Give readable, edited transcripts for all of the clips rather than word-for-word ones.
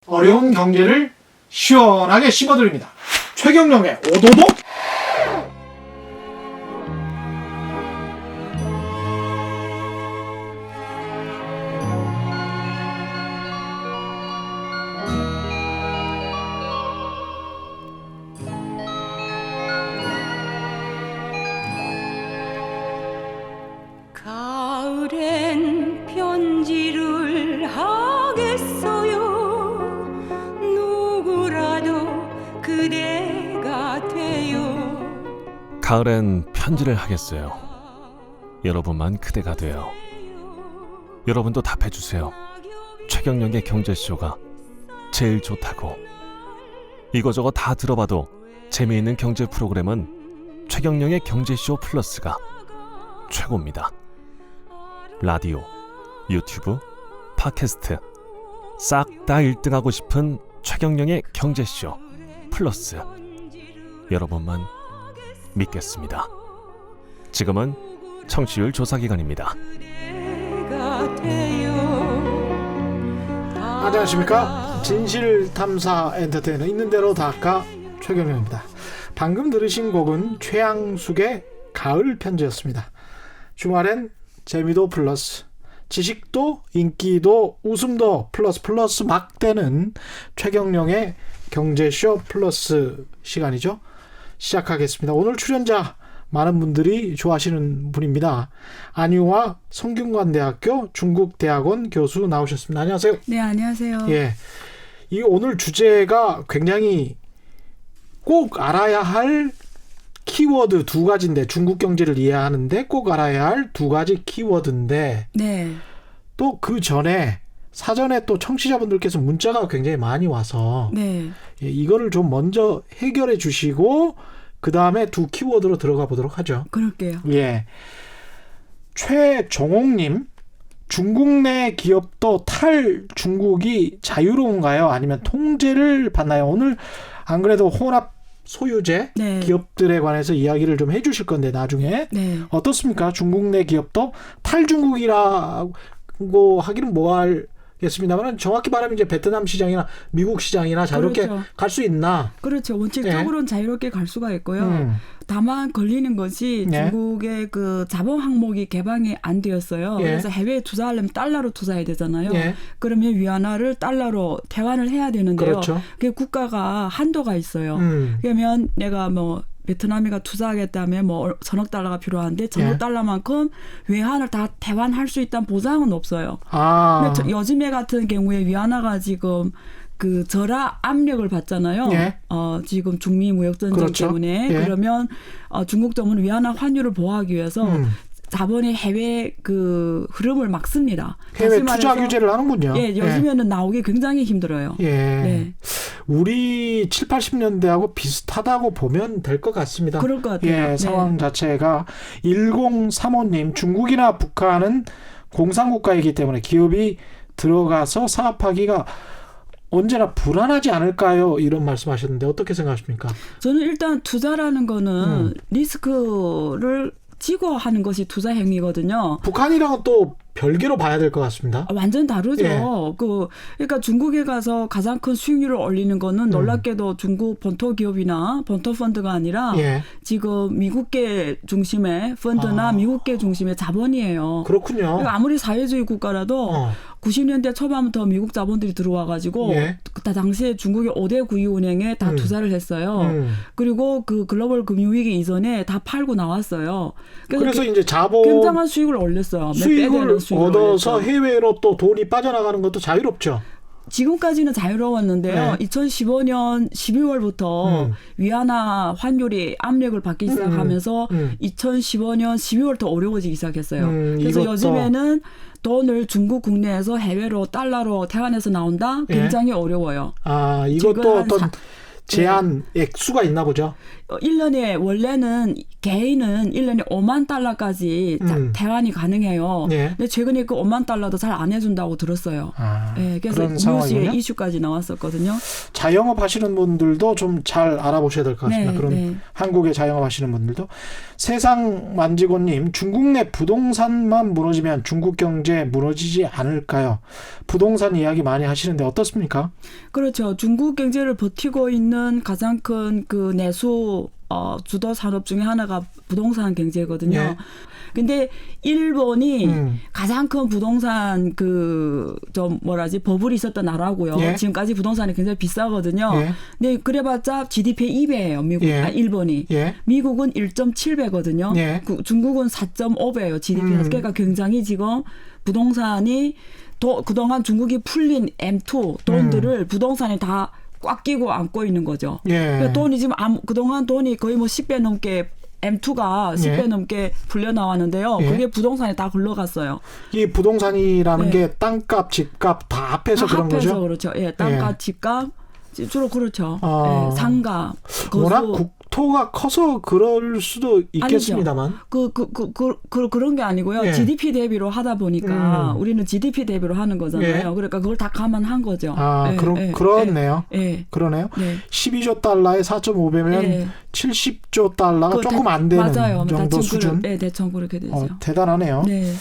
어려운 경제를 시원하게 씹어드립니다. 최경영의 오도독. 가을엔 편지를 하겠어요. 누구라도 그대가 돼요. 가을엔 편지를 하겠어요. 여러분만 그대가 돼요. 여러분도 답해주세요. 최경영의 경제쇼가 제일 좋다고. 이거저거 다 들어봐도 재미있는 경제 프로그램은 최경영의 경제쇼 플러스가 최고입니다. 라디오, 유튜브, 팟캐스트 싹 다 1등하고 싶은 최경영의 경제쇼 플러스, 여러분만 믿겠습니다. 지금은 청취율 조사 기간입니다. 안녕하십니까. 진실탐사 엔터테이너 있는 대로 닦아 최경영입니다. 방금 들으신 곡은 최양숙의 가을 편지였습니다. 주말엔 재미도 플러스, 지식도 인기도 웃음도 플러스 막 되는 최경영의 경제쇼 플러스 시간이죠. 시작하겠습니다. 오늘 출연자 많은 분들이 좋아하시는 분입니다. 안유화 성균관대학교 중국대학원 교수 나오셨습니다. 안녕하세요. 네, 안녕하세요. 예, 이 오늘 주제가 굉장히 꼭 알아야 할 키워드 두 가지인데, 중국 경제를 이해하는데 꼭 알아야 할 두 가지 키워드인데, 네. 또 그 전에 사전에 또 청취자분들께서 문자가 굉장히 많이 와서 네. 예, 이거를 좀 먼저 해결해 주시고 그 다음에 두 키워드로 들어가 보도록 하죠. 그럴게요. 예, 최정옥님, 중국 내 기업도 탈중국이 자유로운가요? 아니면 통제를 받나요? 오늘 안 그래도 혼합 소유제 네. 기업들에 관해서 이야기를 좀 해주실 건데 나중에 네. 어떻습니까? 중국 내 기업도 탈중국이라고 하기는 뭐하겠습니다만 정확히 말하면 이제 베트남 시장이나 미국 시장이나 자유롭게 그렇죠. 갈 수 있나? 그렇죠. 원칙적으로는 자유롭게 갈 수가 있고요. 음. 다만 걸리는 것이 네. 중국의 그 자본 항목이 개방이 안 되었어요. 예. 그래서 해외에 투자하려면 달러로 투자해야 되잖아요. 예. 그러면 위안화를 달러로 퇴환을 해야 되는데요. 그렇죠. 그게 국가가 한도가 있어요. 그러면 내가 뭐 베트남이가 투자하겠다면 뭐 천억 달러가 필요한데 천억 예. 달러만큼 외환을 다 퇴환할 수 있다는 보장은 없어요. 아, 근데 요즘에 같은 경우에 위안화가 지금 그 절하 압력을 받잖아요. 예. 지금 중미 무역 전쟁 그렇죠. 때문에. 예. 그러면 중국 정부는 위안화 환율을 보호하기 위해서 자본의 해외 그 흐름을 막습니다. 해외 다시 투자 말해서 규제를 하는군요. 예, 요즘에는 나오기 굉장히 힘들어요. 예. 네. 우리 7, 80년대하고 비슷하다고 보면 될 것 같습니다. 그럴 것 같아요. 예, 네. 상황 자체가 1035님, 중국이나 북한은 공산국가이기 때문에 기업이 들어가서 사업하기가 언제나 불안하지 않을까요? 이런 말씀하셨는데 어떻게 생각하십니까? 저는 일단 투자라는 거는 리스크를 지고 하는 것이 투자 행위거든요. 북한이랑은 또 별개로 봐야 될 것 같습니다. 완전 다르죠. 예. 그러니까 중국에 가서 가장 큰 수익률을 올리는 거는 놀랍게도 중국 본토 기업이나 본토 펀드가 아니라 예. 지금 미국계 중심의 펀드나 미국계 중심의 자본이에요. 그렇군요. 그러니까 아무리 사회주의 국가라도 90년대 초반부터 미국 자본들이 들어와가지고 예. 그때 당시에 중국의 5대 구유은행에 다 투자를 했어요. 그리고 그 글로벌 금융위기 이전에 다 팔고 나왔어요. 그래서 이제 자본 굉장한 수익을 올렸어요. 몇 배 수익을 되는 수익을 얻어서 올렸죠. 해외로 또 돈이 빠져나가는 것도 자유롭죠. 지금까지는 자유로웠는데요. 네. 2015년 12월부터 위안화 환율이 압력을 받기 시작하면서 2015년 12월부터 어려워지기 시작했어요. 그래서 이것도 요즘에는 돈을 중국 국내에서 해외로 달러로 퇴환해서 나온다? 굉장히 어려워요. 아, 이것도 지금 어떤 제한 액수가 있나 보죠. 1년에 원래는 개인은 1년에 5만 달러까지 대환이 가능해요. 예. 근데 최근에 그 5만 달러도 잘 안 해준다고 들었어요. 아, 예, 그래서 그런 뉴스에 상황이군요. 이슈까지 나왔었거든요. 자영업 하시는 분들도 좀 잘 알아보셔야 될 것 같습니다. 네, 그런 네. 한국에 자영업 하시는 분들도. 세상 만지고님, 중국 내 부동산만 무너지면 중국 경제 무너지지 않을까요? 부동산 이야기 많이 하시는데 어떻습니까? 그렇죠. 중국 경제를 버티고 있는 가장 큰 그 내수 주도 산업 중에 하나가 부동산 경제거든요. 예. 근데 일본이 음. 가장 큰 부동산 좀 버블이 있었던 나라고요. 예. 지금까지 부동산이 굉장히 비싸거든요. 예. 근데 그래봤자 GDP의 2배예요. 예. 일본이. 예. 미국은 1.7배거든요. 예. 중국은 4.5배예요. GDP가. 그러니까 굉장히 지금 부동산이 그동안 중국이 풀린 M2 돈들을 부동산이 다 꽉 끼고 안고 있는 거죠. 예. 그러니까 돈이 지금 그동안 돈이 거의 뭐 10배 넘게 M2가 10배 예. 넘게 불려 나왔는데요. 예. 그게 부동산에 다 굴러갔어요. 이 부동산이라는 네. 게 땅값, 집값 다 합해서 다 그런 합해서 거죠? 그렇죠. 예, 땅값, 예. 집값 주로 그렇죠. 아. 예, 상가, 워낙 거주. 국토가 커서 그럴 수도 있겠습니다만. 그런 게 아니고요. 예. GDP 대비로 하다 보니까 우리는 GDP 대비로 하는 거잖아요. 예. 그러니까 그걸 다 감안한 거죠. 아, 예, 그렇네요. 예. 그러네요. 네. 12조 달러에 4.5배면 예. 70조 달러가 조금 안 되는 맞아요. 정도 대충 수준. 네, 대충 그렇게 되죠. 대단하네요. 네.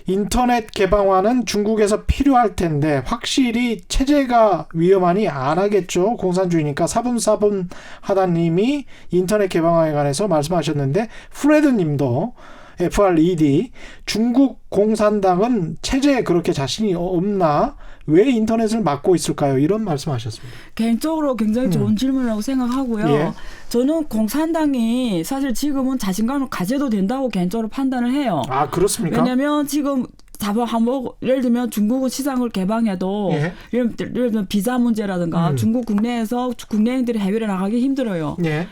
인터넷 개방화는 중국에서 필요할 텐데 확실히 체제가 위험하니 안 하겠죠. 공산주의니까 사분사분 하다님이 인터넷 개방화에 관해서 말씀하셨는데 프레드 님도 FRED 중국 공산당은 체제에 그렇게 자신이 없나? 왜 인터넷을 막고 있을까요? 이런 말씀하셨습니다. 개인적으로 굉장히 좋은 질문이라고 생각하고요. 예. 저는 공산당이 사실 지금은 자신감을 가져도 된다고 개인적으로 판단을 해요. 아, 그렇습니까? 왜냐하면 지금 예를 들면 중국은 시장을 개방해도 예. 예를 들면 비자 문제라든가 중국 국내에서 국내인들이 해외로 나가기 힘들어요. 예.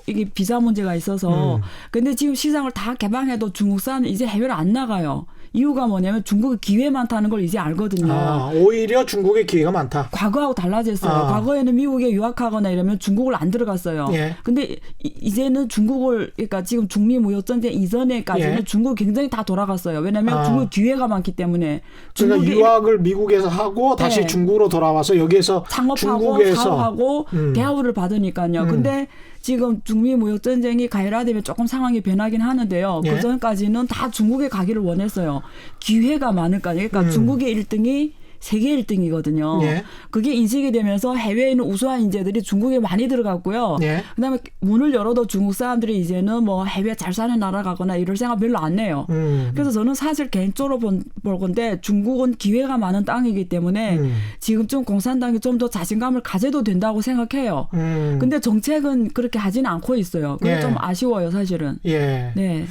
이게 비자 문제가 있어서. 근데 지금 시장을 다 개방해도 중국 사람은 이제 해외로 안 나가요. 이유가 뭐냐면 중국이 기회 많다는 걸 이제 알거든요. 아, 오히려 중국의 기회가 많다. 과거하고 달라졌어요. 아. 과거에는 미국에 유학하거나 이러면 중국을 안 들어갔어요. 예. 근데 이제는 그러니까 지금 중미 무역 전쟁 이전에까지는 예. 중국 굉장히 다 돌아갔어요. 왜냐하면 중국 기회가 많기 때문에. 그러니까 중국이 유학을 미국에서 하고 다시 네. 중국으로 돌아와서 여기에서 창업하고 중국에서 사업하고 대우를 받으니까요. 근데 지금 중미 무역 전쟁이 가열화되면 조금 상황이 변하긴 하는데요. 예. 그 전까지는 다 중국에 가기를 원했어요. 기회가 많으니까. 그러니까 중국의 1등이 세계 1등이거든요. 예. 그게 인식이 되면서 해외에 있는 우수한 인재들이 중국에 많이 들어갔고요. 예. 그다음에 문을 열어도 중국 사람들이 이제는 뭐 해외 잘 사는 나라 가거나 이럴 생각 별로 안 내요. 그래서 저는 사실 개인적으로 볼 건데 중국은 기회가 많은 땅이기 때문에 지금쯤 공산당이 좀 더 자신감을 가져도 된다고 생각해요. 근데 정책은 그렇게 하지는 않고 있어요. 그게 예. 좀 아쉬워요, 사실은. 예. 네.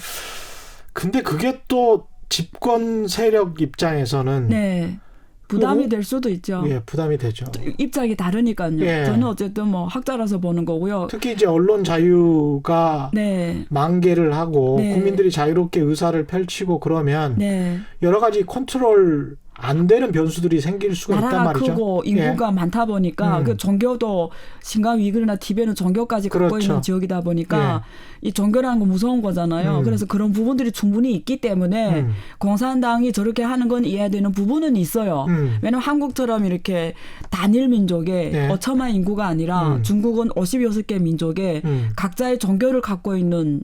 근데 그게 또 집권 세력 입장에서는 네. 부담이 될 수도 있죠. 예, 부담이 되죠. 입장이 다르니까요. 예. 저는 어쨌든 뭐 학자라서 보는 거고요. 특히 이제 언론 자유가 네. 만개를 하고 네. 국민들이 자유롭게 의사를 펼치고 그러면 네. 여러 가지 컨트롤 안 되는 변수들이 생길 수가 있단 나라가 말이죠. 크고 인구가 많다 보니까 그 종교도 신강 위글이나 티베트는 종교까지 갖고 그렇죠. 있는 지역이다 보니까 이 종교라는 건 무서운 거잖아요. 그래서 그런 부분들이 충분히 있기 때문에 공산당이 저렇게 하는 건 이해되는 부분은 있어요. 왜냐하면 한국처럼 이렇게 단일 민족의 네. 어처만 인구가 아니라 중국은 56개 민족의 각자의 종교를 갖고 있는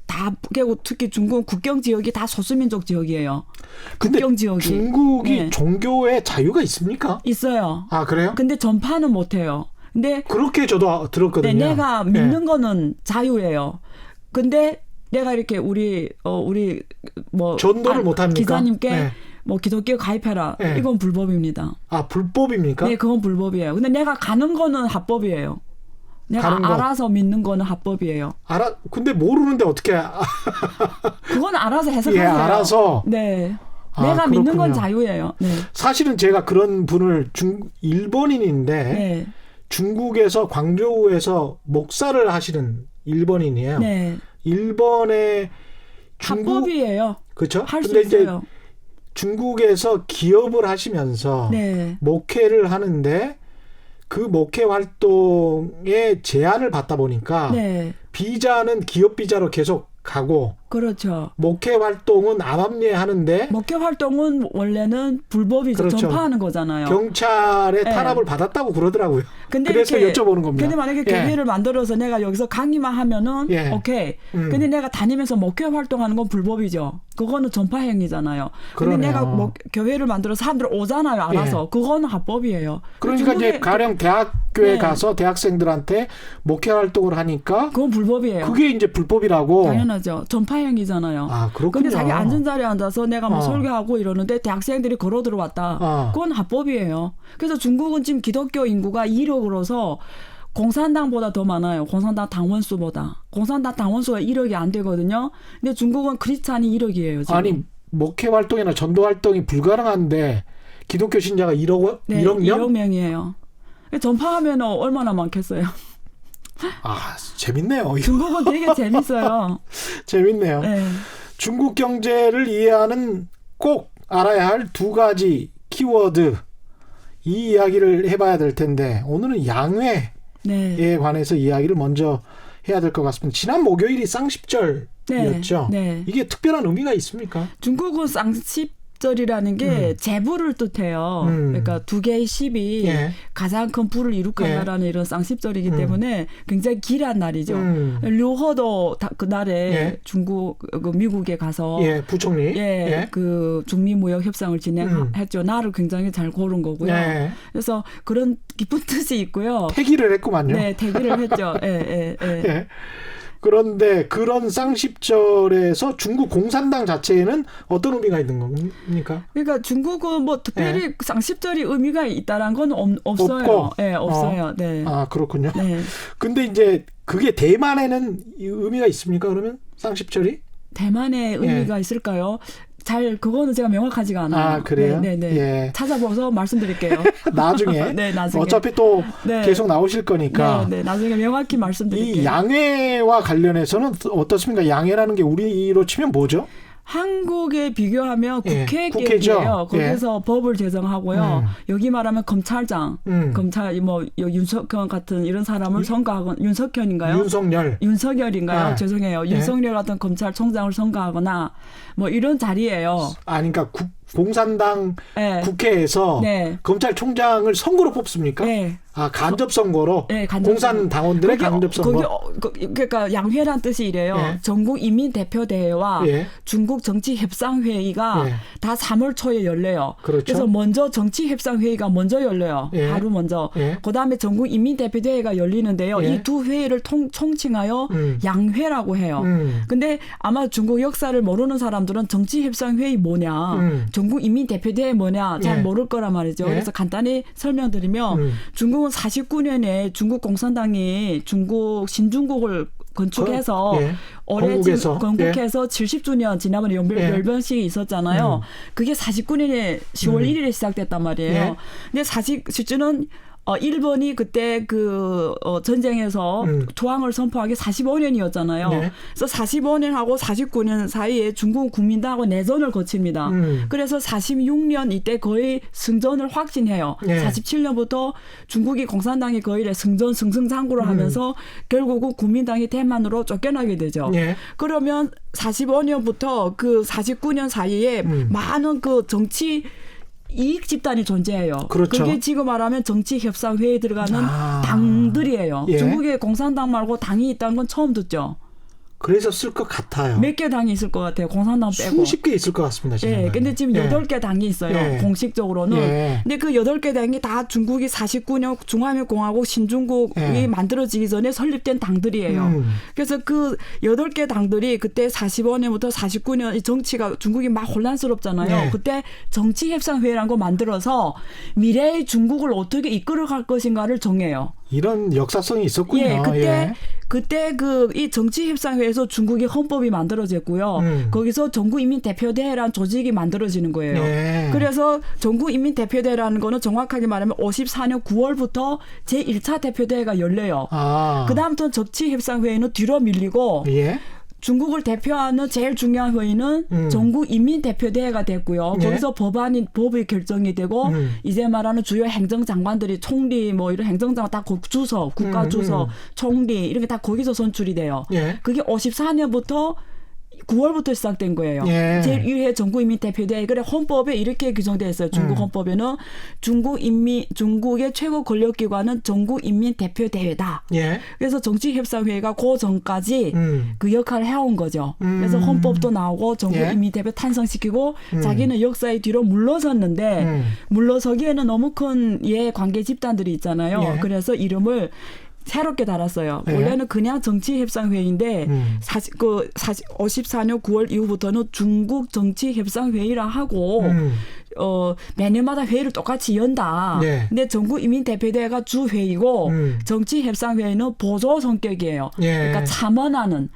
다 그리고 특히 중국은 국경 지역이 다 소수민족 지역이에요. 근데 국경 지역이. 중국이 네. 종교에 자유가 있습니까? 있어요. 아, 그래요? 근데 전파는 못해요. 근데 그렇게 저도 들었거든요. 네, 내가 믿는 예. 거는 자유예요. 근데 내가 이렇게 우리 뭐 전도를 못 합니까? 기자님께 네. 뭐 기독교 가입해라. 네. 이건 불법입니다. 아, 불법입니까? 네, 그건 불법이에요. 근데 내가 가는 거는 합법이에요. 내가 가는 거. 알아서 믿는 거는 합법이에요. 근데 모르는데 어떻게 그건 알아서 해석하세요. 예, 알아서. 네. 아, 내가 믿는 건 그렇군요. 자유예요. 네. 사실은 제가 그런 분을 일본인인데 네. 중국에서 광저우에서 목사를 하시는 일본인이에요. 네. 일본의 합법이에요. 그렇죠? 할 수 근데 이제 있어요. 중국에서 기업을 하시면서 네. 목회를 하는데 그 목회 활동에 제한을 받다 보니까 네. 비자는 기업 비자로 계속 가고 그렇죠. 목회 활동은 암암리에 하는데 목회 활동은 원래는 불법이죠. 그렇죠. 전파하는 거잖아요. 경찰의 네. 탄압을 받았다고 그러더라고요. 근데 그래서 이렇게, 여쭤보는 겁니다. 근데 만약에 예. 교회를 만들어서 내가 여기서 강의만 하면은 예. 오케이. 음. 근데 내가 다니면서 목회 활동하는 건 불법이죠. 그거는 전파 행위잖아요. 근데 그러네요. 내가 교회를 만들어 사람들 오잖아요. 알아서. 그거는 합법이에요. 그러니까 이제 가령 대학교에 네. 가서 대학생들한테 목회 활동을 하니까 그건 불법이에요. 그게 이제 불법이라고. 당연하죠. 전파 행위잖아요. 아, 그렇군요. 근데 자기 앉은 자리에 앉아서 내가 뭐 어. 설교하고 이러는데 대학생들이 걸어 들어왔다. 그건 합법이에요. 그래서 중국은 지금 기독교 인구가 1억으로서 공산당보다 더 많아요. 공산당 당원수보다. 공산당 당원수가 1억이 안 되거든요. 근데 중국은 크리스찬이 1억이에요. 지금. 아니 목회 활동이나 전도 활동이 불가능한데 기독교 신자가 1억 네, 1억 명? 1억 명이에요. 전파하면 얼마나 많겠어요. 아 재밌네요. 중국은 되게 재밌어요. 재밌네요. 네. 중국 경제를 이해하는 꼭 알아야 할 두 가지 키워드 이 이야기를 해봐야 될 텐데 오늘은 양회에 네. 관해서 이야기를 먼저 해야 될 것 같습니다. 지난 목요일이 쌍십절이었죠. 네. 이게 특별한 의미가 있습니까? 중국은 쌍십절이라는 게 제부를 뜻해요. 그러니까 두 개의 십이 예. 가장 큰 부를 이룩한다라는 이런 쌍십절이기 때문에 굉장히 길한 날이죠. 류허도 그날에 예. 중국 미국에 가서 예, 부총리. 그 중미 무역 협상을 진행했죠. 날을 굉장히 잘 고른 거고요. 예. 그래서 그런 깊은 뜻이 있고요. 태기를 했구만요. 네, 대기를 했죠. 예. 예. 그런데 그런 쌍십절에서 중국 공산당 자체에는 어떤 의미가 있는 겁니까? 그러니까 중국은 뭐 특별히 쌍십절이 의미가 있다란 건 없어요. 없고. 네, 없어요. 네. 아, 그렇군요. 네. 근데 이제 그게 대만에는 의미가 있습니까? 그러면 쌍십절이? 대만의 의미가 있을까요? 그거는 제가 명확하지가 않아요. 아, 그래요? 네. 예. 찾아봐서 말씀드릴게요. 나중에. 네, 나중에. 어차피 또 네. 계속 나오실 거니까. 네, 나중에 명확히 말씀드릴게요. 이 양회와 관련해서는 어떻습니까? 양회라는 게 우리로 치면 뭐죠? 한국에 비교하면 예, 국회격이에요. 국회죠. 거기서 법을 제정하고요. 여기 말하면 검찰장, 검찰 뭐 윤석현 같은 이런 사람을 선거하거나 윤석현인가요? 윤석열인가요? 네. 죄송해요. 네. 윤석열 같은 검찰총장을 선거하거나 뭐 이런 자리예요. 아, 그러니까 공산당 네. 국회에서 네. 검찰총장을 선거로 뽑습니까? 네. 아, 간접 선거로? 네, 간접 공산 당원들의 간접 선거? 그러니까 양회란 뜻이 이래요. 예. 전국 인민대표대회와 예. 중국 정치협상회의가 예. 다 3월 초에 열려요. 그렇죠. 그래서 먼저 정치협상회의가 먼저 열려요. 예. 하루 먼저. 예. 그다음에 전국 인민대표대회가 열리는데요. 예. 이 두 회의를 총칭하여 양회라고 해요. 근데 아마 중국 역사를 모르는 사람들은 정치협상회의 뭐냐, 전국 인민대표대회 뭐냐 잘 예. 모를 거란 말이죠. 예. 그래서 간단히 설명드리면 중국은 49년에 중국 공산당이 신중국을 건축해서 예. 올해 건국해서. 건국해서 70주년 지난번에 열병식이 있었잖아요. 그게 49년에 10월 1일에 시작됐단 말이에요. 예. 근데 실제는 일본이 그때 전쟁에서 조항을 선포하기 45년이었잖아요. 네. 그래서 45년하고 49년 사이에 중국 국민당하고 내전을 거칩니다. 그래서 46년 이때 거의 승전을 확진해요. 네. 47년부터 중국이 공산당이 거의 승승장구를 하면서 결국은 국민당이 대만으로 쫓겨나게 되죠. 네. 그러면 45년부터 그 49년 사이에 많은 그 정치 이익 집단이 존재해요. 그렇죠. 그게 지금 말하면 정치협상회의에 들어가는 아. 당들이에요. 예. 중국에 공산당 말고 당이 있다는 건 처음 듣죠. 그래서 쓸 것 같아요. 몇 개 당이 있을 것 같아요. 공산당 빼고. 수십 개 있을 것 같습니다. 예, 근데 지금 예. 8개 당이 있어요. 예. 공식적으로는. 예. 근데 그 8개 당이 다 중국이 49년 중화민공화국 신중국이 예. 만들어지기 전에 설립된 당들이에요. 그래서 그 8개 당들이 그때 45년부터 49년 이 정치가 중국이 막 혼란스럽잖아요. 예. 그때 정치협상회의라는 거 만들어서 미래의 중국을 어떻게 이끌어갈 것인가를 정해요. 이런 역사성이 있었군요. 예, 예. 그때 이 정치협상회에서 중국의 헌법이 만들어졌고요. 거기서 전국인민대표대회라는 조직이 만들어지는 거예요. 예. 그래서 전국인민대표대회라는 거는 정확하게 말하면 54년 9월부터 제1차 대표대회가 열려요. 아. 그다음부터 정치협상회의는 뒤로 밀리고 예. 중국을 대표하는 제일 중요한 회의는 전국인민대표대회가 됐고요. 예. 거기서 법이 결정이 되고 이제 말하는 주요 행정장관들이 총리 뭐 이런 행정장관 다 주석, 국가주석, 총리 이런 게 다 거기서 선출이 돼요. 예. 그게 54년부터 9월부터 시작된 거예요. 예. 제1회 전국인민대표대회. 그래 헌법에 이렇게 규정되어 있어요. 중국 헌법에는 중국의 최고 권력기관은 전국인민대표대회다. 예. 그래서 정치협상회의가 그 전까지 그 역할을 해온 거죠. 그래서 헌법도 나오고 전국인민대표 탄생시키고 자기는 역사의 뒤로 물러섰는데 물러서기에는 너무 큰 이해관계 집단들이 있잖아요. 예. 그래서 이름을 새롭게 달았어요. 예. 원래는 그냥 정치협상회의인데 54년 9월 이후부터는 중국 정치협상회의라 하고 매년마다 회의를 똑같이 연다. 예. 근데 전국인민대표대회가 주회의고 정치협상회의는 보조 성격이에요. 예. 그러니까 참원하는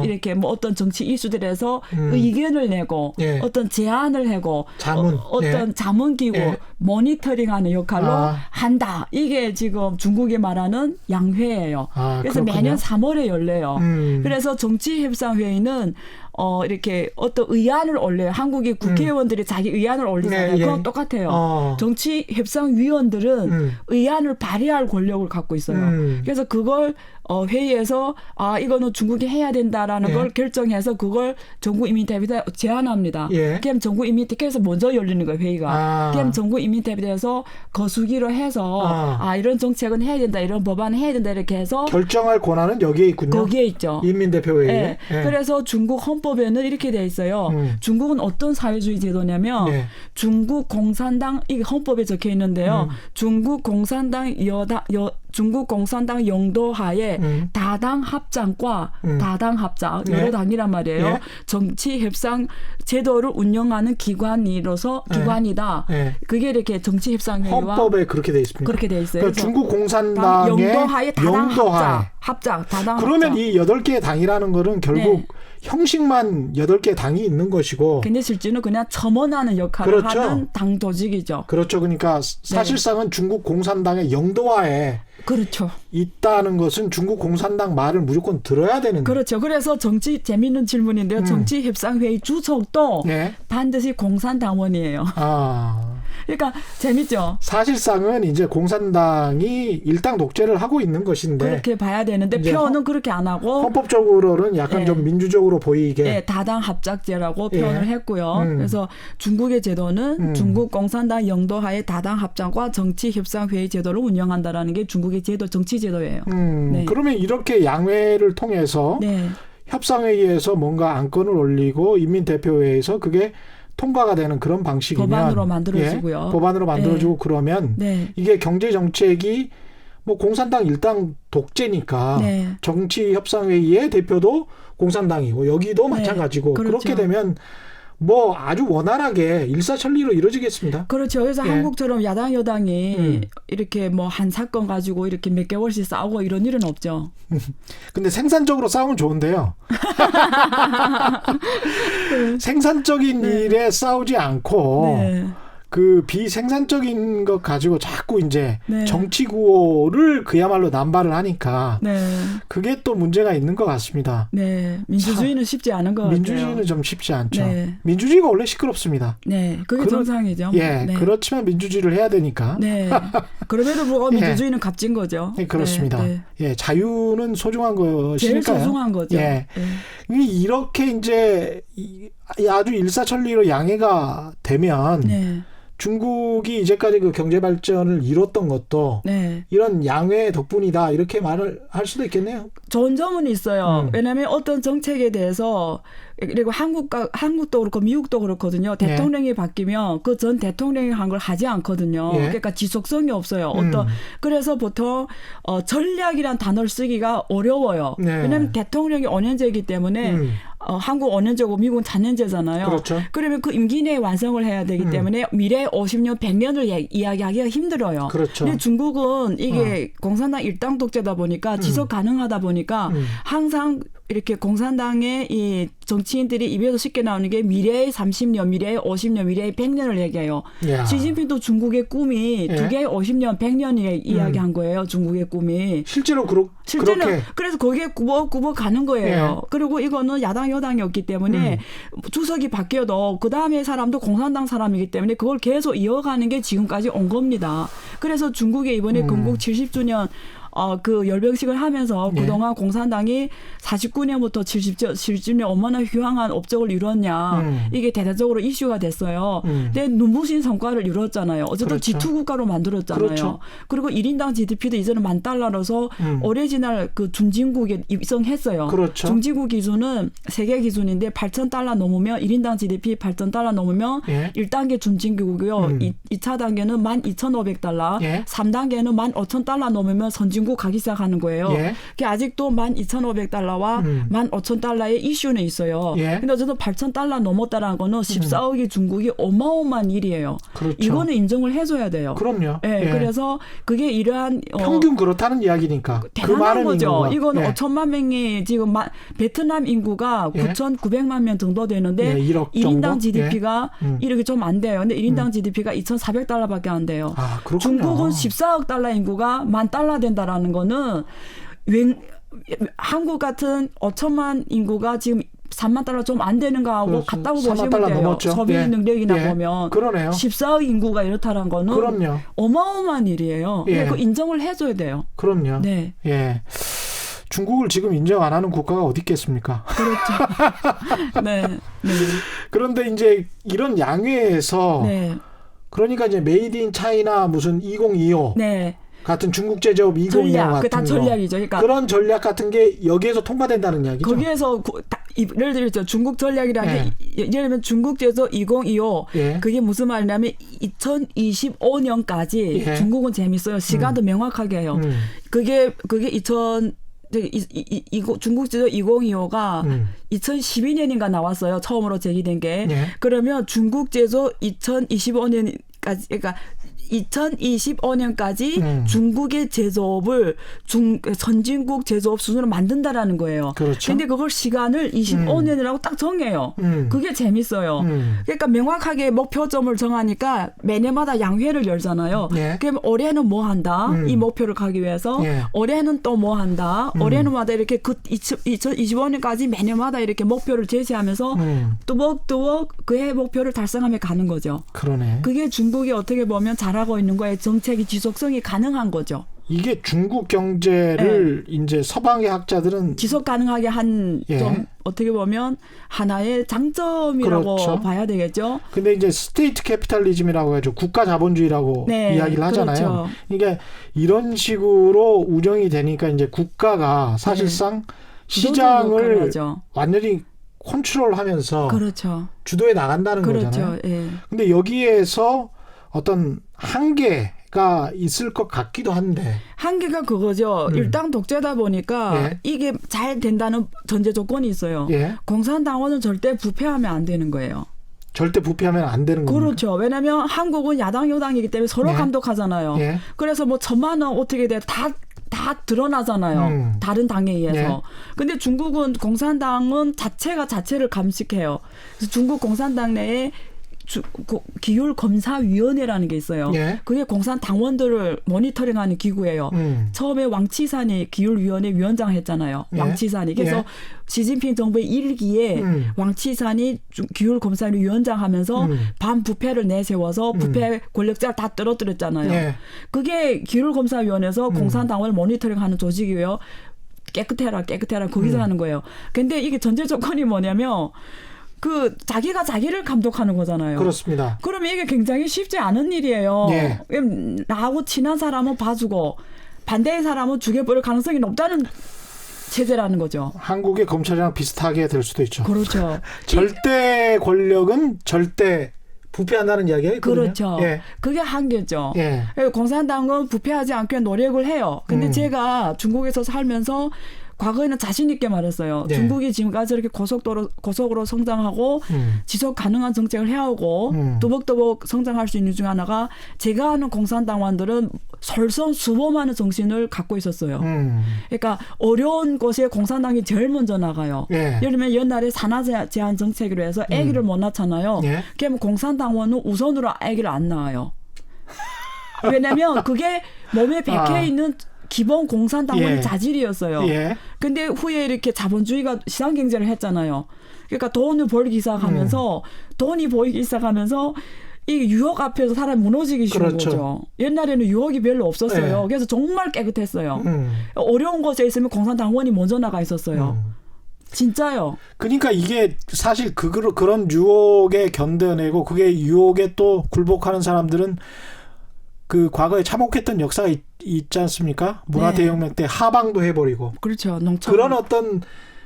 이렇게 뭐 어떤 정치 이슈들에서 의견을 내고 예. 어떤 제안을 하고 자문. 어떤 예. 자문기구 예. 모니터링하는 역할로 아. 한다. 이게 지금 중국이 말하는 양회예요. 그래서 그렇군요. 매년 3월에 열려요. 음. 그래서 정치협상회의는 이렇게 어떤 의안을 올려요. 한국의 국회의원들이 자기 의안을 올리잖아요. 네, 예. 그건 똑같아요. 정치협상위원들은 의안을 발의할 권력을 갖고 있어요. 그래서 그걸 회의에서 이거는 중국이 해야 된다라는 예. 걸 결정해서 그걸 전국인민대표에 제안합니다. 예. 그럼 전국인민대표에서 먼저 열리는 거예요. 회의가. 그럼 전국인민대표에서 거수기로 해서 이런 정책은 해야 된다. 이런 법안은 해야 된다. 이렇게 해서 결정할 권한은 여기에 있군요. 거기에 있죠. 인민대표회의에. 네. 예. 그래서 중국 헌법에는 이렇게 돼 있어요. 중국은 어떤 사회주의 제도냐면 예. 중국 공산당 이게 헌법에 적혀 있는데요. 중국 공산당 영도하에 다당 합장과 다당 합장 여러 예. 당이란 말이에요. 예. 정치 협상 제도를 운영하는 기관이다. 예. 그게 이렇게 정치 협상회의와 헌법에 그렇게 돼 있습니다. 그렇게 돼 있어요. 그러니까 그래서 중국 공산당의 영도하에 다당 영도하에. 합장 다당 그러면 합장. 이 8개의 당이라는 거는 결국 네. 형식만 8개의 당이 있는 것이고 근데 실제는 그냥 첨언하는 역할을 그렇죠. 하는 당 조직이죠. 그렇죠. 그러니까 사실상은 중국 공산당의 영도하에 그렇죠. 있다는 것은 중국 공산당 말을 무조건 들어야 되는 그렇죠. 그래서 재미있는 질문인데요. 정치협상회의 주석도 예. 반드시 공산당원이에요. 그러니까 재밌죠. 사실상은 이제 공산당이 일당 독재를 하고 있는 것인데 그렇게 봐야 되는데 이제 표현은 그렇게 안 하고 헌법적으로는 약간 예. 좀 민주적으로 보이게 예, 다당 합작제라고 예. 표현을 했고요. 그래서 중국의 제도는 중국 공산당 영도하에 다당 합장과 정치협상회의 제도를 운영한다라는 게 중국의 제도 정치 제도예요. 네. 그러면 이렇게 양회를 통해서 네. 협상회의에서 뭔가 안건을 올리고 인민대표회에서 그게 통과가 되는 그런 방식이면 법안으로 만들어지고요. 예, 법안으로 만들어지고 네. 그러면 네. 이게 경제 정책이 뭐 공산당 일당 독재니까 네. 정치협상회의의 대표도 공산당이고 여기도 네. 마찬가지고 그렇죠. 그렇게 되면 뭐 아주 원활하게 일사천리로 이루어지겠습니다. 그렇죠. 그래서 예. 한국처럼 야당 여당이 이렇게 뭐 한 사건 가지고 이렇게 몇 개월씩 싸우고 이런 일은 없죠. 근데 생산적으로 싸우면 좋은데요. 생산적인 일에 싸우지 않고 네. 그 비생산적인 것 가지고 자꾸 이제 네. 정치 구호를 그야말로 남발을 하니까 네. 그게 또 문제가 있는 것 같습니다. 네. 민주주의는 쉽지 않은 것 같아요. 민주주의는 좀 쉽지 않죠. 네. 민주주의가 원래 시끄럽습니다. 네. 그게 정상이죠. 예, 네. 그렇지만 민주주의를 해야 되니까. 네. 그럼에도 불구하고 예. 민주주의는 값진 거죠. 예, 그렇습니다. 네. 네. 예, 자유는 소중한 것이니까요. 제일 소중한 거죠. 예. 네. 이렇게 이제 아주 일사천리로 양해가 되면 네. 중국이 이제까지 그 경제 발전을 이뤘던 것도 네. 이런 양회 덕분이다 이렇게 말을 할 수도 있겠네요. 좋은 점은 있어요. 왜냐하면 어떤 정책에 대해서 그리고 한국도 그렇고 미국도 그렇거든요. 대통령이 바뀌면 그 전 대통령이 한 걸 하지 않거든요. 예. 그러니까 지속성이 없어요. 그래서 보통 전략이란 단어를 쓰기가 어려워요. 네. 왜냐하면 대통령이 5년제이기 때문에 한국 5년제고 미국은 4년제잖아요. 그렇죠. 그러면 그 임기 내에 완성을 해야 되기 때문에 미래 50년, 100년을 이야기하기가 힘들어요. 그렇죠. 근데 중국은 이게 공산당 일당 독재다 보니까 지속 가능하다 보니까 항상 이렇게 공산당의 이 정치인들이 입에서 쉽게 나오는 게 미래의 30년, 미래의 50년, 미래의 100년을 얘기해요. 야. 시진핑도 중국의 꿈이 예. 두 개의 50년, 100년을 이야기한 거예요. 중국의 꿈이. 실제로 실제는 그렇게. 그래서 거기에 꾸벅꾸벅 가는 거예요. 예. 그리고 이거는 야당 여당이었기 때문에 주석이 바뀌어도 그 다음에 사람도 공산당 사람이기 때문에 그걸 계속 이어가는 게 지금까지 온 겁니다. 그래서 중국에 이번에 건국 70주년 그 열병식을 하면서 예. 그동안 공산당이 49년부터 70주년 얼마나 휘황한 업적을 이뤘냐 이게 대대적으로 이슈가 됐어요. 근데 눈부신 성과를 이뤘잖아요. 어쨌든 그렇죠. G2 국가로 만들었잖아요. 그렇죠. 그리고 1인당 GDP도 이제는 $10,000라서 오리지널 그 중진국에 입성했어요. 그렇죠. 중진국 기준은 세계 기준인데 $8,000 넘으면 1인당 GDP $8,000 넘으면 예. 1단계 중진국이고요. 2차 단계는 $12,500, 예. 3단계는 $15,000 넘으면 선진국 가기 시작하는 거예요. 예. 그게 아직도 $12,500와 $15,000의 이슈는 있어요. 예. 근데 어쨌든 $8,000 넘었다라는 거는 14억이 중국이 어마어마한 일이에요. 그렇죠. 이거는 인정을 해줘야 돼요. 그럼요. 예, 예. 그래서 그게 이러한 평균 그렇다는 이야기니까. 그 대단한 많은 거죠. 인구가. 이거는 예. 5천만 명이 지금 베트남 인구가 예. 9,900만 명 정도 되는데 예, 1억 1인당 정도? GDP가 예. 이렇게 좀 안 돼요. 근데 1인당 GDP가 $2,400밖에 안 돼요. 아, 그렇군요. 중국은 14억 달러 인구가 $10,000 된다라는 거는 한국 같은 5천만 인구가 지금 $30,000 좀 안 되는 거하고 그렇죠. 같다고 3만 보시면 달러 돼요. 넘었죠. 소비 예. 능력이나 예. 보면 그러네요. 14억 인구가 이렇다는 거는 그럼요. 어마어마한 일이에요. 예. 그거 인정을 해줘야 돼요. 그럼요. 네. 예. 중국을 지금 인정 안 하는 국가가 어디 있겠습니까? 그렇죠. 네. 네. 그런데 이제 이런 양회에서 네. 그러니까 이제 메이드 인 차이나 무슨 2025 네. 같은 중국 제조업 2025 전략, 같은 그 다 거. 전략이죠. 그러니까 그런 전략 같은 게 여기에서 통과된다는 이야기죠. 거기에서 예를 들죠. 중국 전략이라는 게 예를 들면 중국 제조 2025 예. 그게 무슨 말이냐면 2025년까지 예. 중국은 재밌어요. 시간도 명확하게 해요. 그게 중국 제조 2025가 2012년인가 나왔어요. 처음으로 제기된 게. 예. 그러면 중국 제조 2025년까지 그러니까 2025년까지 중국의 제조업을 선진국 제조업 수준으로 만든다라는 거예요. 그렇죠. 근데 그걸 시간을 25년이라고 딱 정해요. 그게 재밌어요. 그러니까 명확하게 목표점을 정하니까 매년마다 양회를 열잖아요. 예. 그럼 올해는 뭐 한다? 이 목표를 가기 위해서 예. 올해는 또 뭐 한다? 올해는마다 이렇게 2025년까지 매년마다 이렇게 목표를 제시하면서 뚜벅뚜벅 그해 목표를 달성하며 가는 거죠. 그러네. 그게 중국이 어떻게 보면 잘하고 있는 거에 정책이 지속성이 가능한 거죠. 이게 중국 경제를 이제 서방의 학자들은 지속 가능하게 한 예. 좀 어떻게 보면 하나의 장점이라고 그렇죠. 봐야 되겠죠. 근데 이제 스테이트 캐피탈리즘이라고 해서 국가 자본주의라고 네, 이야기를 하잖아요. 그렇죠. 이게 이런 식으로 운영이 되니까 이제 국가가 사실상 시장을 부동산 완전히 컨트롤하면서 그렇죠. 주도해 나간다는 그렇죠. 거잖아요. 예. 근데 여기에서 어떤 한계가 있을 것 같기도 한데. 한계가 그거죠. 일당 독재다 보니까 예. 이게 잘 된다는 전제 조건이 있어요. 예. 공산당원은 절대 부패하면 안 되는 거예요. 절대 부패하면 안 되는 겁니다. 그렇죠. 왜냐하면 한국은 야당 여당이기 때문에 서로 예. 감독하잖아요. 예. 그래서 뭐 1,000만 원 어떻게 돼 다 드러나잖아요. 다른 당에 의해서. 예. 근데 중국은 공산당은 자체가 자체를 감식해요. 그래서 중국 공산당 내에 기율 검사위원회라는 게 있어요. 예. 그게 공산당원들을 모니터링하는 기구예요. 처음에 왕치산이 기율위원회 위원장 했잖아요. 예. 왕치산이. 그래서 예. 시진핑 정부의 1기에 왕치산이 기율검사위 위원장 하면서 반부패를 내세워서 부패 권력자를 다 떨어뜨렸잖아요. 예. 그게 기율검사위원회에서 공산당원을 모니터링하는 조직이에요. 깨끗해라 거기서 하는 거예요. 근데 이게 전제 조건이 뭐냐면 그 자기가 자기를 감독하는 거잖아요. 그렇습니다. 그러면 이게 굉장히 쉽지 않은 일이에요. 예. 나하고 친한 사람은 봐주고 반대의 사람은 죽여버릴 가능성이 높다는 체제라는 거죠. 한국의 검찰이랑 비슷하게 될 수도 있죠. 그렇죠. 절대 권력은 절대 부패한다는 이야기예요. 그렇죠. 예. 그게 한계죠. 예. 공산당은 부패하지 않게 노력을 해요. 근데 제가 중국에서 살면서 과거에는 자신 있게 말했어요. 네. 중국이 지금까지 이렇게 고속으로 성장하고 지속 가능한 정책을 해오고 또벅또벅 성장할 수 있는 중 하나가 제가 아는 공산당원들은 솔선수범하는 정신을 갖고 있었어요. 그러니까 어려운 곳에 공산당이 제일 먼저 나가요. 예. 예를 들면 옛날에 산하 제한 정책으로 해서 아기를 못 낳잖아요. 예. 그러면 공산당원은 우선으로 아기를 안 낳아요. 왜냐하면 그게 몸에 박혀 있는 기본 공산당원의 예. 자질이었어요. 예. 근데 후에 이렇게 자본주의가 시장 경제를 했잖아요. 그러니까 돈을 벌기 시작하면서 돈이 보이기 시작하면서 이 유혹 앞에서 사람이 무너지기 쉬운 그렇죠. 거죠. 옛날에는 유혹이 별로 없었어요. 예. 그래서 정말 깨끗했어요. 어려운 곳에 있으면 공산당원이 먼저 나가 있었어요. 진짜요. 그러니까 이게 사실 그런 유혹에 견뎌내고 그게 유혹에 또 굴복하는 사람들은 그 과거에 참혹했던 역사가 있지 않습니까? 문화대혁명 때 하방도 해버리고. 그렇죠. 농촌. 그런 어떤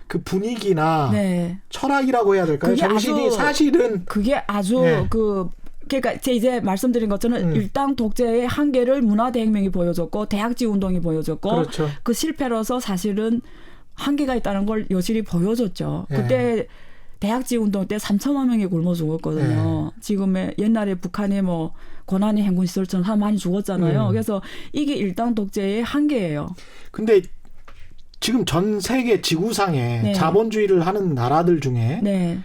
그 분위기나 네. 철학이라고 해야 될까요? 그게 정신이 아주- 사실은 그게 아주 예. 그러니까 제가 이제 말씀드린 것처럼 일당 독재의 한계를 문화대혁명이 보여줬고 대학지 운동이 보여줬고 그렇죠. 그 실패로서 사실은 한계가 있다는 걸 여실히 보여줬죠. 예. 그때 대학지 운동 때 3천만 명이 굶어 죽었거든요. 지금의 옛날에 북한의 뭐 고난의 행군 시설처럼 사람 많이 죽었잖아요. 그래서 이게 일당 독재의 한계예요. 근데 지금 전 세계 지구상에 네. 자본주의를 하는 나라들 중에 네.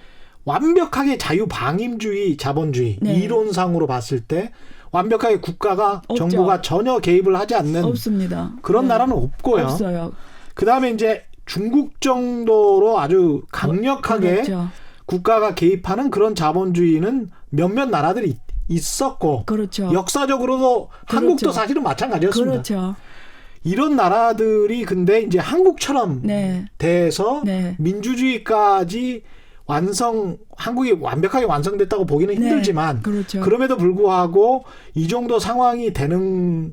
완벽하게 자유방임주의 자본주의 네. 이론상으로 봤을 때 완벽하게 국가가 없죠. 정부가 전혀 개입을 하지 않는 없습니다. 그런 네. 나라는 없고요. 없어요. 그다음에 이제 중국 정도로 아주 강력하게 그렇죠. 국가가 개입하는 그런 자본주의는 몇몇 나라들이 있었고 그렇죠. 역사적으로도 한국도 사실은 마찬가지였습니다. 그렇죠. 이런 나라들이 근데 이제 한국처럼 네. 돼서 네. 민주주의까지 한국이 완벽하게 완성됐다고 보기는 힘들지만 그렇죠. 그럼에도 불구하고 이 정도 상황이 됐던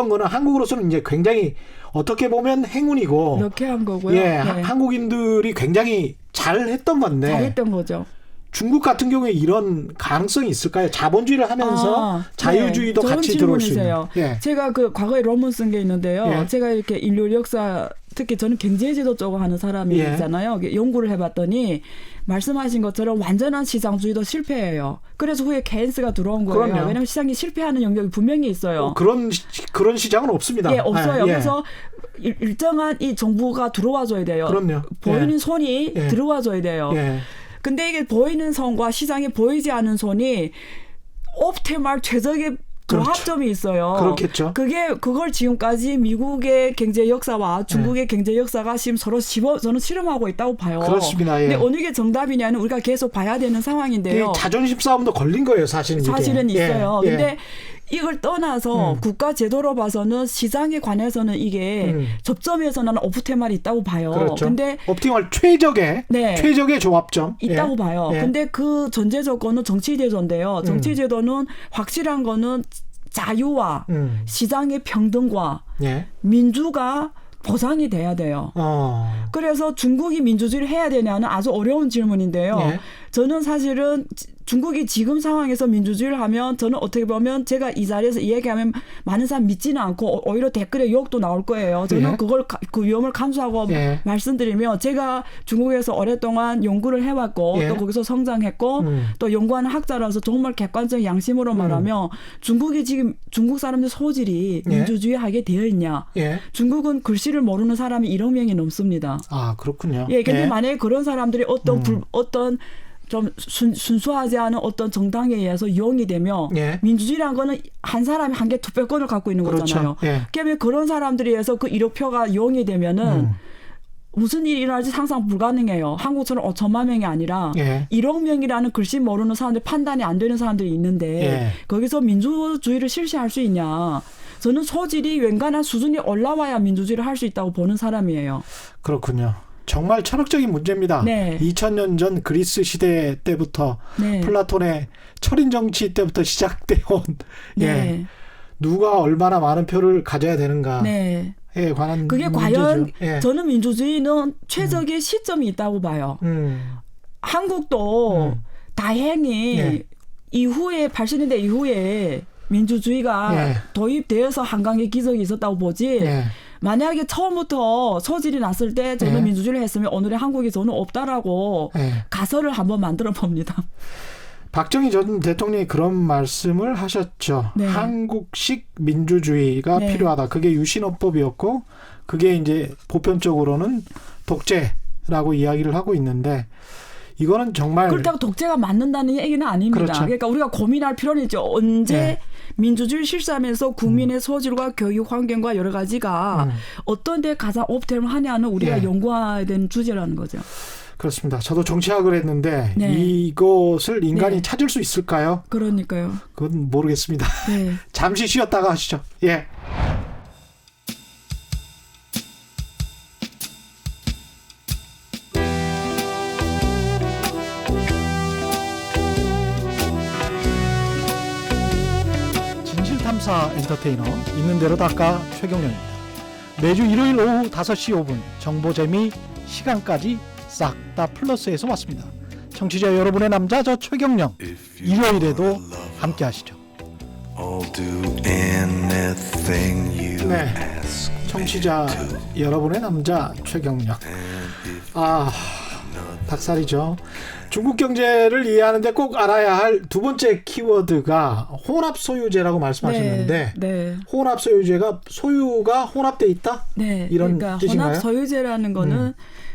거는 한국으로서는 이제 굉장히 어떻게 보면 행운이고 명쾌한 거고요. 예, 네. 한국인들이 굉장히 잘했던 건데 잘했던 거죠. 중국 같은 경우에 이런 가능성이 있을까요? 자본주의를 하면서 자유주의도 네. 좋은 같이 들어올 수 있는. 질문이세요. 예. 제가 그 과거에 논문 쓴 게 있는데요. 예. 제가 이렇게 인류 역사 특히 저는 경제지도 쪽을 하는 사람이잖아요. 연구를 해봤더니 말씀하신 것처럼 완전한 시장주의도 실패해요. 그래서 후에 케인스가 들어온 거예요. 그럼요. 왜냐하면 시장이 실패하는 영역이 분명히 있어요. 그런 시장은 없습니다. 예, 없어요. 예. 그래서 일정한 이 정부가 들어와줘야 돼요. 그럼요. 보이는 예. 손이 예. 들어와줘야 돼요. 예. 근데 이게 보이는 손과 시장에 보이지 않는 손이 옵티멀 최적의 조합점이 있어요. 그렇겠죠. 그걸 지금까지 미국의 경제 역사와 중국의 경제 역사가 지금 서로 저는 실험하고 있다고 봐요. 그렇습니다. 예. 근데 어느 게 정답이냐는 우리가 계속 봐야 되는 상황인데요. 자존심 싸움도 걸린 거예요, 사실은. 이게. 사실은 있어요. 예. 근데 이걸 떠나서 국가 제도로 봐서는 시장에 관해서는 이게 접점에서 나는 오프테말이 있다고 봐요. 그렇죠. 근데 옵티멀 최적의 조합점 있다고 예. 봐요. 예. 근데 그 전제 조건은 정치 제도인데요. 정치 제도는 확실한 거는 자유와 시장의 평등과 예. 민주가 보장이 돼야 돼요. 그래서 중국이 민주주의를 해야 되냐는 아주 어려운 질문인데요. 예. 저는 사실은 중국이 지금 상황에서 민주주의를 하면 저는 어떻게 보면 제가 이 자리에서 이 얘기하면 많은 사람 믿지는 않고 오히려 댓글에 욕도 나올 거예요. 저는 예. 그 위험을 감수하고 예. 말씀드리면 제가 중국에서 오랫동안 연구를 해왔고 예. 또 거기서 성장했고 또 연구하는 학자라서 정말 객관적 양심으로 말하면 중국이 지금 중국 사람들 소질이 예. 민주주의하게 되어 있냐. 예. 중국은 글씨를 모르는 사람이 1억 명이 넘습니다. 아, 그렇군요. 예, 근데 예. 만약에 그런 사람들이 어떤 좀 순수하지 않은 어떤 정당에 의해서 이용이 되면 예. 민주주의라는 거는 한 사람이 한 개 투표권을 갖고 있는 그렇죠. 거잖아요. 예. 그러면 그런 사람들에 의해서 그 1억 표가 이용이 되면은 무슨 일이 일어날지 상상 불가능해요. 한국처럼 5천만 명이 아니라 예. 1억 명이라는 글씨 모르는 사람들 판단이 안 되는 사람들이 있는데 예. 거기서 민주주의를 실시할 수 있냐. 저는 소질이 웬간한 수준이 올라와야 민주주의를 할 수 있다고 보는 사람이에요. 그렇군요. 정말 철학적인 문제입니다. 네. 2000년 전 그리스 시대 때부터 네. 플라톤의 철인 정치 때부터 시작되어 온 네. 예. 누가 얼마나 많은 표를 가져야 되는가에 네. 관한 그게 문제죠. 과연 예. 저는 민주주의는 최적의 시점이 있다고 봐요. 한국도 다행히 예. 이후에 80년대 이후에 민주주의가 예. 도입되어서 한강의 기적이 있었다고 보지. 예. 만약에 처음부터 소질이 났을 때 저는 예. 민주주의를 했으면 오늘의 한국이 저는 없다라고 예. 가설을 한번 만들어 봅니다. 박정희 전 대통령이 그런 말씀을 하셨죠. 네. 한국식 민주주의가 네. 필요하다. 그게 유신헌법이었고 그게 이제 보편적으로는 독재라고 이야기를 하고 있는데 이거는 정말 그렇다고 독재가 맞는다는 얘기는 아닙니다. 그렇죠. 그러니까 우리가 고민할 필요는 있죠. 언제 네. 민주주의 실시하면서 국민의 소질과 교육 환경과 여러 가지가 어떤 데 가장 옵티멀 하냐는 우리가 예. 연구해야 되는 주제라는 거죠. 그렇습니다. 저도 정치학을 했는데 네. 이것을 인간이 네. 찾을 수 있을까요? 그러니까요. 그건 모르겠습니다. 네. 잠시 쉬었다가 하시죠. 예. 진실탐사 엔터테이너 있는 대로 닦아 최경영입니다. 매주 일요일 오후 5시 5분 정보재미 시간까지 싹 다 플러스에서 왔습니다. 청취자 여러분의 남자 저 최경영 일요일에도 함께 하시죠. I'll do anything you 네, ask. 청취자 여러분의 남자 최경영. 아, 닭살이죠. 중국 경제를 이해하는데 꼭 알아야 할 두 번째 키워드가 혼합 소유제라고 말씀하셨는데 네. 혼합 소유제가 소유가 혼합돼 있다? 네. 이런 그러니까 뜻인가요? 혼합 소유제라는 거는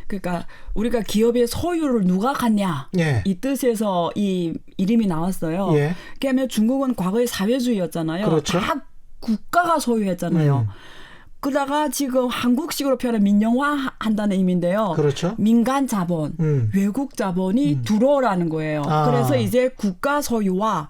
그러니까 우리가 기업의 소유를 누가 갖냐 예. 이 뜻에서 이 이름이 나왔어요. 예. 그러면 중국은 과거에 사회주의였잖아요. 그렇죠. 다 국가가 소유했잖아요. 그러다가 지금 한국식으로 표현하면 민영화 한다는 의미인데요. 그렇죠. 민간 자본, 외국 자본이 들어오라는 거예요. 아. 그래서 이제 국가 소유와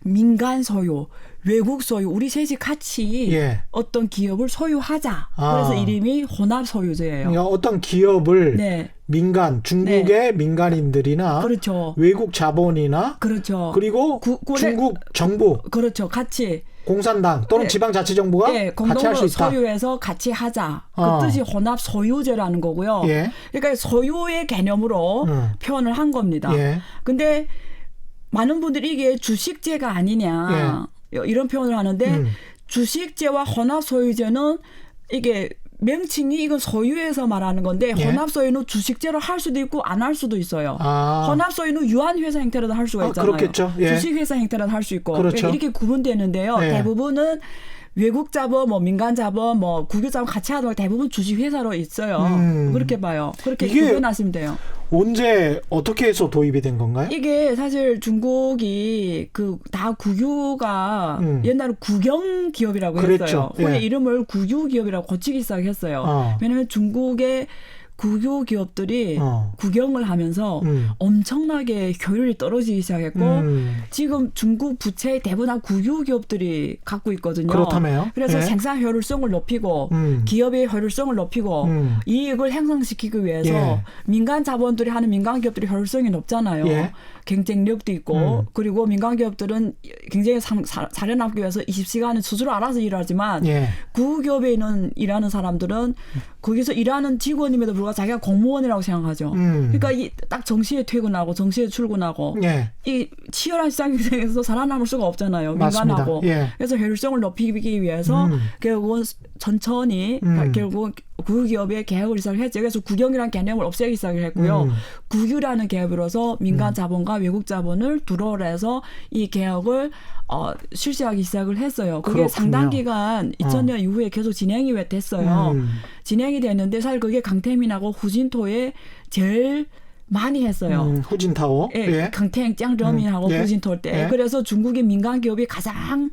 민간 소유, 외국 소유, 우리 셋이 같이 예. 어떤 기업을 소유하자. 아. 그래서 이름이 혼합 소유제예요. 그러니까 어떤 기업을 네. 민간, 중국의 민간인들이나 그렇죠. 외국 자본이나 그렇죠. 그리고 중국 정부, 그렇죠. 같이 공산당 또는 네. 지방자치정부가 네, 같이 할 공동으로 수 있다. 소유해서 같이 하자. 그 어. 뜻이 혼합 소유제라는 거고요. 예. 그러니까 소유의 개념으로 표현을 한 겁니다. 예. 근데 많은 분들이 이게 주식제가 아니냐 이런 표현을 하는데 주식제와 혼합 소유제는 이게 명칭이 이건 소유에서 말하는 건데 예. 혼합 소유는 주식제로 할 수도 있고 안 할 수도 있어요. 아. 혼합 소유는 유한회사 형태로도 할 수가 있잖아요. 그렇겠죠. 예. 주식회사 형태로도 할 수 있고 그렇죠. 이렇게 구분되는데요. 예. 대부분은 외국 자본, 뭐 민간 자본, 뭐 국유 자본 같이 하다 보면 대부분 주식회사로 있어요. 그렇게 봐요. 그렇게 이게 구분하시면 돼요. 언제 어떻게 해서 도입이 된 건가요? 이게 사실 중국이 그 다 국유가 옛날에 국영 기업이라고 그랬죠. 했어요. 예. 근데 이름을 국유 기업이라고 고치기 시작했어요. 왜냐하면 중국의 국유 기업들이 국영을 하면서 엄청나게 효율이 떨어지기 시작했고 지금 중국 부채의 대부분 국유 기업들이 갖고 있거든요. 그렇다며요. 그래서 예. 생산 효율성을 높이고 기업의 효율성을 높이고 이익을 향상시키기 위해서 예. 민간 자본들이 하는 민간 기업들이 효율성이 높잖아요. 예. 경쟁력도 있고 그리고 민간 기업들은 굉장히 살아남기 위해서 20시간을 스스로 알아서 일하지만 예. 국유기업에 있는 일하는 사람들은 거기서 일하는 직원임에도 불구하고 자기가 공무원이라고 생각하죠. 그러니까 딱 정시에 퇴근하고 정시에 출근하고 예. 이 치열한 시장 경쟁에서 살아남을 수가 없잖아요. 맞습니다. 민간하고. 예. 그래서 효율성을 높이기 위해서 결국은 천천히 결국 국유기업의 개혁을 시작했죠. 그래서 국영이라는 개념을 없애기 시작을 했고요. 국유라는 개념으로서 민간 자본과 외국 자본을 두로해서 이 개혁을 실시하기 시작을 했어요. 그게 그렇군요. 상당 기간 2000년 이후에 계속 진행이 왜 됐어요. 진행이 됐는데 사실 그게 강태민하고 후진토에 제일 많이 했어요. 후진타오. 예, 예. 강태행 짱저민하고 예. 후진토 때. 예. 그래서 중국의 민간 기업이 가장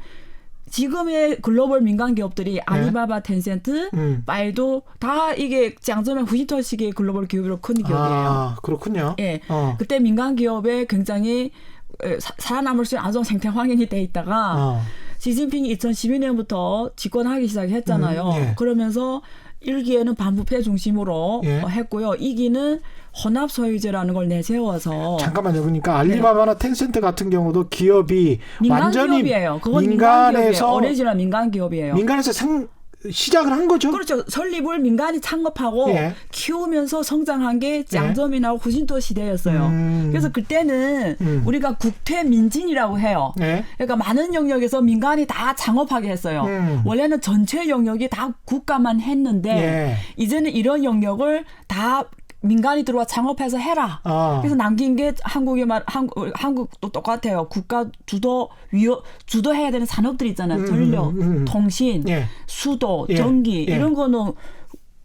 지금의 글로벌 민간 기업들이 아리바바, 텐센트, 바이두 다 이게 짱저민 후진토식의 글로벌 기업으로 큰 기업이에요. 아, 그렇군요. 예. 그때 민간 기업에 굉장히 살아남을 수 있는 안정 생태 환경이 돼 있다가 시진핑이 2012년부터 집권하기 시작했잖아요. 예. 그러면서 1기에는 반부패 중심으로 예. 했고요. 2기는 혼합 소유제라는 걸 내세워서 잠깐만요. 그러니까 알리바바나 텐센트 같은 경우도 기업이 민간 완전히 기업이에요. 그건 민간 기업이에요. 민간에서 오리지널 민간 기업이에요. 민간에서 시작을 한 거죠. 그렇죠. 설립을 민간이 창업하고 예. 키우면서 성장한 게 짱저민하고 후진토 시대였어요. 그래서 그때는 우리가 국퇴민진이라고 해요. 예. 그러니까 많은 영역에서 민간이 다 창업하게 했어요. 원래는 전체 영역이 다 국가만 했는데 예. 이제는 이런 영역을 다 민간이 들어와 창업해서 해라. 그래서 남긴 게 한국의 한국도 똑같아요. 국가 주도해야 되는 산업들이 있잖아요. 전력, 통신, 예. 수도, 예. 전기 예. 이런 거는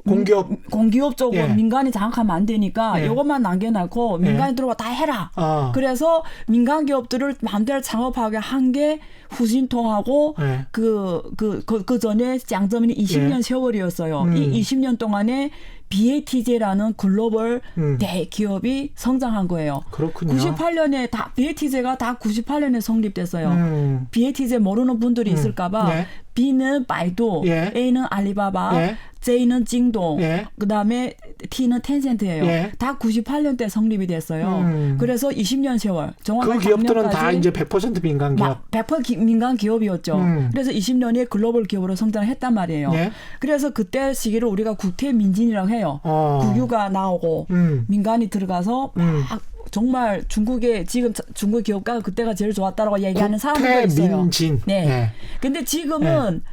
공기업 쪽은 예. 민간이 장악하면 안 되니까 예. 이것만 남겨놓고 민간이 들어와 다 해라. 그래서 민간 기업들을 마음대로 창업하게 한 게 후진통하고 예. 그 전에 짱점이 20년 예. 세월이었어요. 이 20년 동안에 BATJ라는 글로벌 대기업이 성장한 거예요. 그렇군요. 98년에 BATJ가 다 98년에 성립됐어요. BATJ 모르는 분들이 있을까봐 네. B는 바이두, 예. A는 알리바바, 예. J는 징동, 예. 그다음에 T는 텐센트예요. 예. 다 98년대 성립이 됐어요. 그래서 20년 세월. 정확하게 그 기업들은 다 작년까지 이제 100% 민간 기업. 100% 민간 기업이었죠. 그래서 20년에 글로벌 기업으로 성장했단 말이에요. 예. 그래서 그때 시기를 우리가 국태민진이라고 해요. 국유가 나오고 민간이 들어가서 막 정말 중국의 지금 중국 기업가 그때가 제일 좋았다라고 얘기하는 사람들도 있어요. 국태민진. 네. 예. 근데 지금은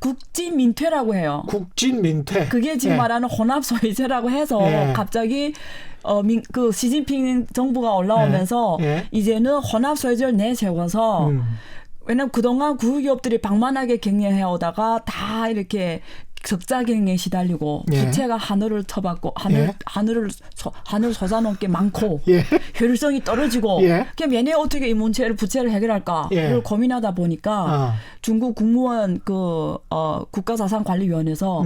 국진민퇴라고 해요. 국진민퇴. 그게 지금 예. 말하는 혼합소유제라고 해서 예. 갑자기 그 시진핑 정부가 올라오면서 예. 이제는 혼합소유제를 내세워서 왜냐면 그동안 국유기업들이 방만하게 경영해 오다가 다 이렇게 적자 경영에 시달리고 예. 부채가 하늘을 쳐받고 예. 하늘 솟아넘게 많고 예. 효율성이 떨어지고 예. 그럼 얘네 어떻게 이 부채를 해결할까를 예. 고민하다 보니까 중국 국무원 국가자산관리위원회에서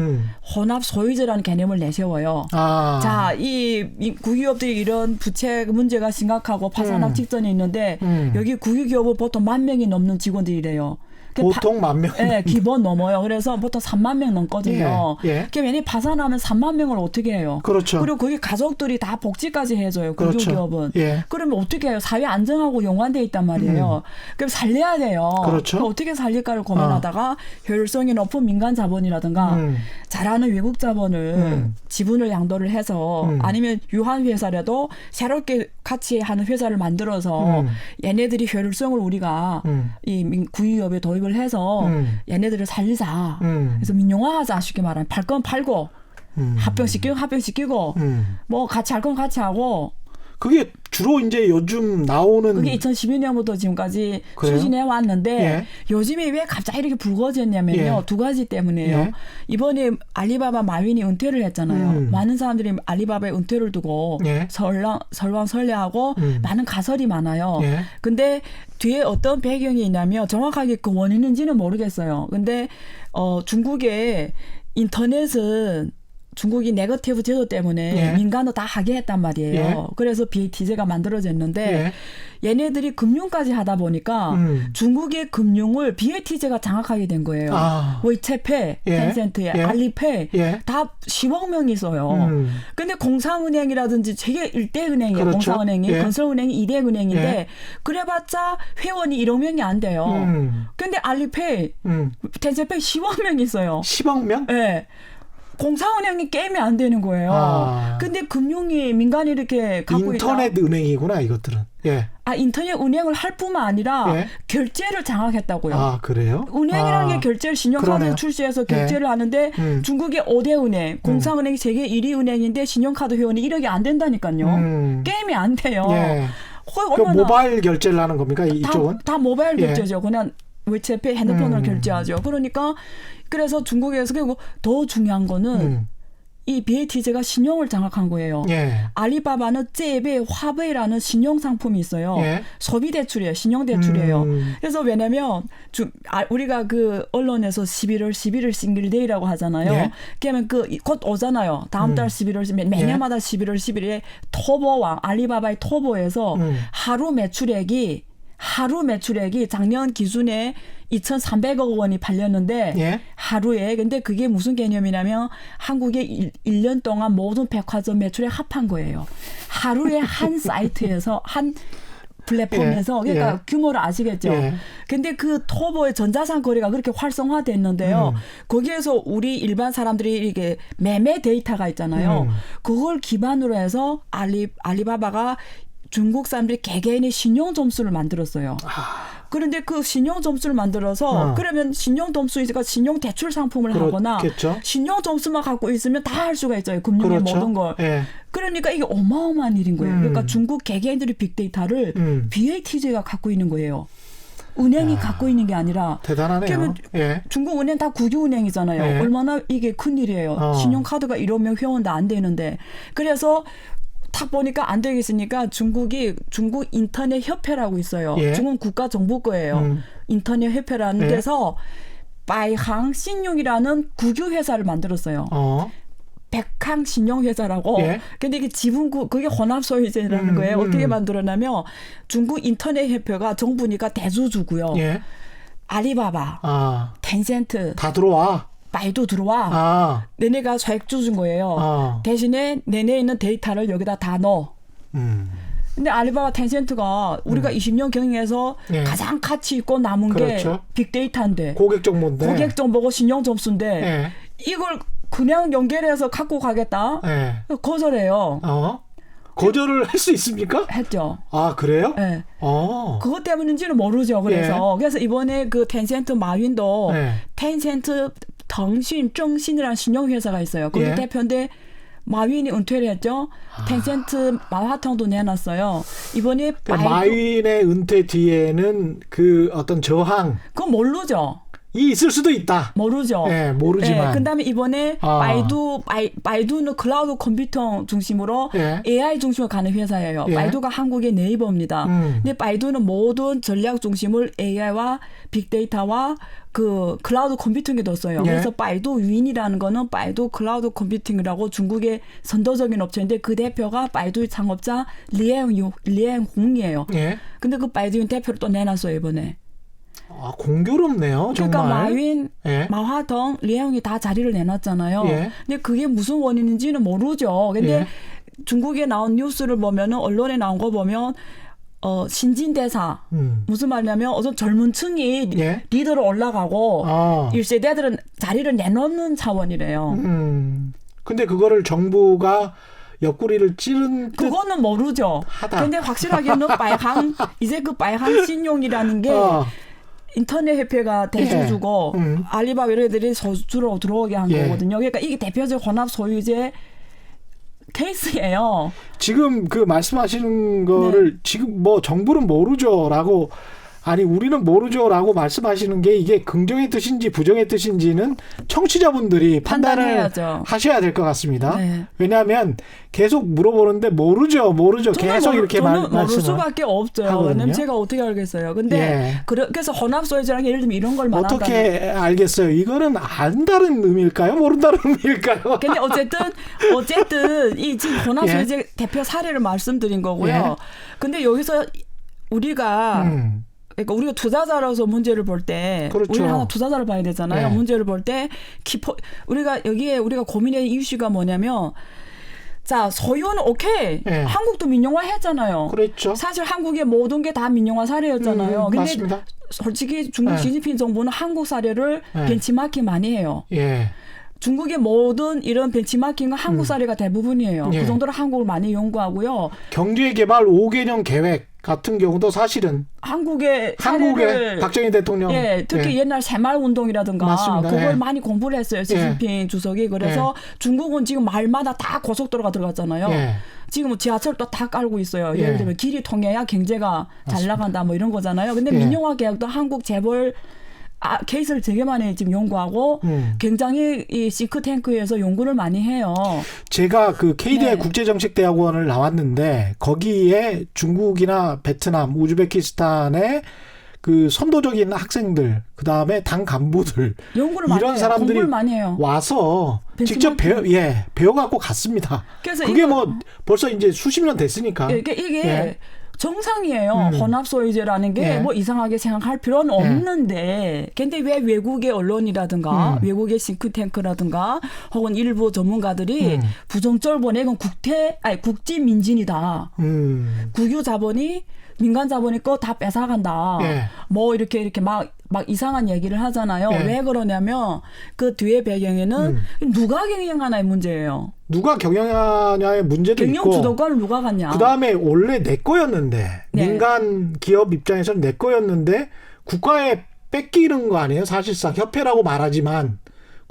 혼합 소유제라는 개념을 내세워요. 자, 이 국유기업들이 이런 부채 문제가 심각하고 파산하기 직전에 있는데 여기 국유기업은 보통 10,000명이 넘는 직원들이래요. 보통 10,000명. 네, 기본 넘어요. 그래서 보통 30,000명 넘거든요. 예. 그럼 얘네 파산하면 30,000명을 어떻게 해요? 그렇죠. 그리고 거기 가족들이 다 복지까지 해줘요. 그렇죠. 국유기업은. 예. 그러면 어떻게 해요? 사회 안정하고 연관돼 있단 말이에요. 그럼 살려야 돼요. 그렇죠. 그럼 어떻게 살릴까를 고민하다가 효율성이 높은 민간 자본이라든가 잘하는 외국 자본을 지분을 양도를 해서 아니면 유한 회사라도 새롭게 같이 하는 회사를 만들어서 얘네들이 효율성을 우리가 이 국유기업에 도입을 해서 얘네들을 살리자. 그래서 민영화하자 쉽게 말하면 팔 건 팔고 합병시키고 뭐 같이 할 건 같이 하고 그게 주로 이제 요즘 나오는 그게 2012년부터 지금까지 그래요? 추진해 왔는데 예. 요즘에 왜 갑자기 이렇게 불거졌냐면요. 예. 두 가지 때문에요. 예. 이번에 알리바바 마윈이 은퇴를 했잖아요. 많은 사람들이 알리바바의 은퇴를 두고 예. 설왕설래하고 많은 가설이 많아요. 예. 근데 뒤에 어떤 배경이 있냐면 정확하게 그 원인인지는 모르겠어요. 근데 중국의 인터넷은 중국이 네거티브 제도 때문에 예. 민간도 다 하게 했단 말이에요. 예. 그래서 BATJ가 만들어졌는데 얘네들이 금융까지 하다 보니까 중국의 금융을 BATJ가 장악하게 된 거예요. 웨이채페, 예. 텐센트, 예. 알리페이 예. 다 10억 명이 있어요. 근데 공상은행이라든지 세계 1대 은행이에요. 그렇죠. 공상은행이. 예. 건설은행이 2대 은행인데 예. 그래봤자 회원이 1억 명이 안 돼요. 근데 알리페이, 텐센페이 10억 명이 있어요. 10억 명? 네. 공사은행이 게임이 안 되는 거예요. 근데 금융이 민간이 이렇게 갖고 인터넷 있다. 은행이구나 이것들은. 예. 인터넷 은행을 할 뿐만 아니라 예. 결제를 장악했다고요. 그래요? 은행이라는 게 결제를 신용카드 그러네요. 출시해서 결제를 하는데 중국의 5대 은행, 공상은행이 세계 1위 은행인데 신용카드 회원이 1억이 안 된다니까요. 게임이 안 돼요. 예. 그 모바일 결제를 하는 겁니까 이쪽은? 다 모바일 예. 결제죠. 그냥 웨이채페 핸드폰으로 결제하죠. 그러니까 그래서 중국에서 그리고 더 중요한 거는 이 BATJ가 신용을 장악한 거예요. 예. 알리바바는 째베, 화베이라는 신용 상품이 있어요. 예. 소비 대출이에요. 신용 대출이에요. 그래서 왜냐면 우리가 그 언론에서 11월 싱글데이라고 하잖아요. 예. 그러면 곧 오잖아요. 다음 달 11월 매년마다 11월 11일에 토보왕 알리바바의 토보에서 하루 매출액이 작년 기준에 2,300억 원이 팔렸는데 예. 하루에 근데 그게 무슨 개념이냐면 한국의 1년 동안 모든 백화점 매출에 합한 거예요. 하루에 한 사이트에서 한 플랫폼에서 예. 그러니까 예. 규모를 아시겠죠. 예. 근데 그 토보의 전자상 거래가 그렇게 활성화됐는데요. 거기에서 우리 일반 사람들이 이게 매매 데이터가 있잖아요. 그걸 기반으로 해서 알리바바가 중국 사람들이 개개인의 신용 점수를 만들었어요. 그런데 그 신용 점수를 만들어서 그러면 신용 점수 있으니까 신용 대출 상품을 하거나 신용 점수만 갖고 있으면 다 할 수가 있어요. 금융의 그렇죠. 모든 걸. 예. 그러니까 이게 어마어마한 일인 거예요. 그러니까 중국 개개인들의 빅데이터를 BATJ가 갖고 있는 거예요. 은행이 야. 갖고 있는 게 아니라 대단하네요. 그러면 예. 중국 은행 다 국유은행이잖아요. 예. 얼마나 이게 큰일이에요. 신용카드가 1억 명 회원도 안 되는데. 그래서 딱 보니까 안 되겠으니까 중국 인터넷 협회라고 있어요. 예. 중국 국가 정부 거예요. 인터넷 협회라는 예. 데서 바이항 신용이라는 국유 회사를 만들었어요. 백항 신용회사라고. 예. 근데 이게 그게 혼합소유제라는 거예요. 어떻게 만들었냐면 중국 인터넷 협회가 정부니까 대주주고요. 예. 알리바바, 텐센트, 다 들어와. 바이두 들어와. 아. 얘네가 소액주 준 거예요. 대신에 내내 있는 데이터를 여기다 다 넣어. 근데 알리바바 텐센트가 우리가 20년 경영에서 예. 가장 가치 있고 남은 그렇죠. 게 빅데이터인데 고객 정보인데. 고객 정보고 신용 점수인데 예. 이걸 그냥 연결해서 갖고 가겠다. 예. 거절해요. 거절을 할 수 있습니까? 했죠. 아, 그래요? 네. 그것 때문인지는 모르죠. 그래서 이번에 그 텐센트 마윈도 예. 텐센트 덩신 정신이라는 신용회사가 있어요. 거기 예. 대표인데 마윈이 은퇴를 했죠. 텐센트 마화통도 내놨어요. 이번에 마윈의 은퇴 뒤에는 그 어떤 저항이 그건 모르죠. 있을 수도 있다. 모르죠. 예, 모르지만. 그다음에 이번에 바이두는 클라우드 컴퓨터 중심으로 예. AI 중심으로 가는 회사예요. 예. 바이두가 한국의 네이버입니다. 근데 바이두는 모든 전략 중심을 AI와 빅데이터와 그 클라우드 컴퓨팅에 뒀어요. 예. 그래서 바이두 윈이라는 거는 바이두 클라우드 컴퓨팅이라고 중국의 선도적인 업체인데 그 대표가 바이두의 창업자 리엔홍이에요. 예. 근데 그 바이두윈 대표를 또 내놨어요 이번에. 아, 공교롭네요. 정말. 그러니까 마윈, 예. 마화동, 리앙이 다 자리를 내놨잖아요. 예. 근데 그게 무슨 원인인지는 모르죠. 근데 예. 중국에 나온 뉴스를 보면은 언론에 나온 거 보면 신진대사 무슨 말이냐면 어떤 젊은 층이 예. 리더로 올라가고 1세대들은 자리를 내놓는 차원이래요. 근데 그거를 정부가 옆구리를 찌른 듯 그거는 모르죠. 하다. 근데 확실하게는 이제 그 바이항 신용이라는 게 인터넷 협회가 대주주고 알리바바 이런 애들이 소주로 들어오게 한 거거든요. 그러니까 이게 대표적 혼합 소유제 케이스예요. 지금 그 말씀하시는 거를 지금 뭐 정부는 모르죠라고 아니 우리는 모르죠라고 말씀하시는 게 이게 긍정의 뜻인지 부정의 뜻인지는 청취자분들이 판단을 판단해야죠. 하셔야 될 것 같습니다. 네. 왜냐하면 계속 물어보는데 모르죠 계속 이렇게 저는 모를 말씀을 수밖에 없죠. 하거든요. 왜냐면 제가 어떻게 알겠어요. 근데 그래서 혼합 소유제라는 게 예를 들면 이런 걸 말한다면 어떻게 알겠어요? 이거는 안다는 의미일까요? 모른다는 의미일까요? 근데 어쨌든 이 지금 혼합 소유제 대표 사례를 말씀드린 거고요. 근데 여기서 우리가 그러니까 우리가 투자자로서 문제를 볼 때 그렇죠. 우리는 하나 투자자를 봐야 되잖아요. 문제를 볼 때 우리가 고민의 이슈가 뭐냐면 자 소유는 오케이 한국도 민영화 했잖아요. 그렇죠. 사실 한국의 모든 게 다 민영화 사례였잖아요. 근데 맞습니다. 솔직히 중국 시진핑 정부는 한국 사례를 벤치마킹 많이 해요. 중국의 모든 이런 벤치마킹은 한국 사례가 대부분이에요. 그 정도로 한국을 많이 연구하고요. 경제개발 5개년 계획 같은 경우도 사실은 한국의 박정희 대통령 특히 옛날 새마을운동이라든가 맞습니다. 그걸 많이 공부를 했어요. 시진핑 주석이. 그래서 중국은 지금 마을마다 다 고속도로가 들어갔잖아요. 지금 지하철도 다 깔고 있어요. 예를 들면 길이 통해야 경제가 잘 나간다 뭐 이런 거잖아요. 근데 민영화 계약도 한국 재벌 케이스를 되게 많이 지금 연구하고 굉장히 이 싱크탱크에서 연구를 많이 해요. 제가 그 KDI 국제정책대학원을 나왔는데 거기에 중국이나 베트남, 우즈베키스탄의 그 선도적인 학생들, 그 다음에 당 간부들 연구를 많이 이런 해요. 사람들이 공부를 많이 해요. 와서 직접 배워갖고 갔습니다. 그래서 그게 뭐 벌써 이제 수십 년 됐으니까. 이게 정상이에요. 혼합소유제라는 게 뭐 이상하게 생각할 필요는 없는데 근데 왜 외국의 언론이라든가 외국의 싱크탱크라든가 혹은 일부 전문가들이 부정적으로 보내 이건 국지민진이다. 국유 자본이 민간 자본이 거 다 뺏어간다. 뭐 이렇게 막 이상한 얘기를 하잖아요. 왜 그러냐면 그 뒤에 배경에는 누가 경영하나의 문제예요. 누가 경영하냐의 문제도 경영 있고. 주도권을 누가 갖냐. 그다음에 원래 내 거였는데 민간 기업 입장에서는 내 거였는데 국가에 뺏기는 거 아니에요? 사실상 협회라고 말하지만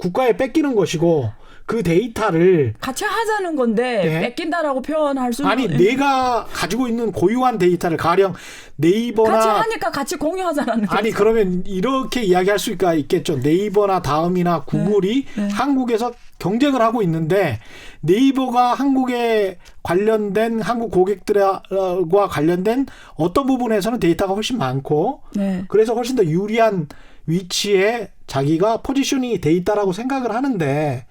국가에 뺏기는 것이고 그 데이터를 같이 하자는 건데 예? 뺏긴다라고 표현할 수는 아니 내가 가지고 있는 고유한 데이터를 가령 네이버나 같이 하니까 같이 공유하자라는 거죠. 아니 그러면 이렇게 이야기할 수가 있겠죠. 네이버나 다음이나 구글이 네. 한국에서 경쟁을 하고 있는데 네이버가 한국에 관련된 한국 고객들과 관련된 어떤 부분에서는 데이터가 훨씬 많고 네. 그래서 훨씬 더 유리한 위치에 자기가 포지션이 돼 있다라고 생각을 하는데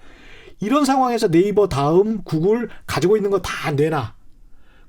이런 상황에서 네이버 다음 구글 가지고 있는 거 다 내놔.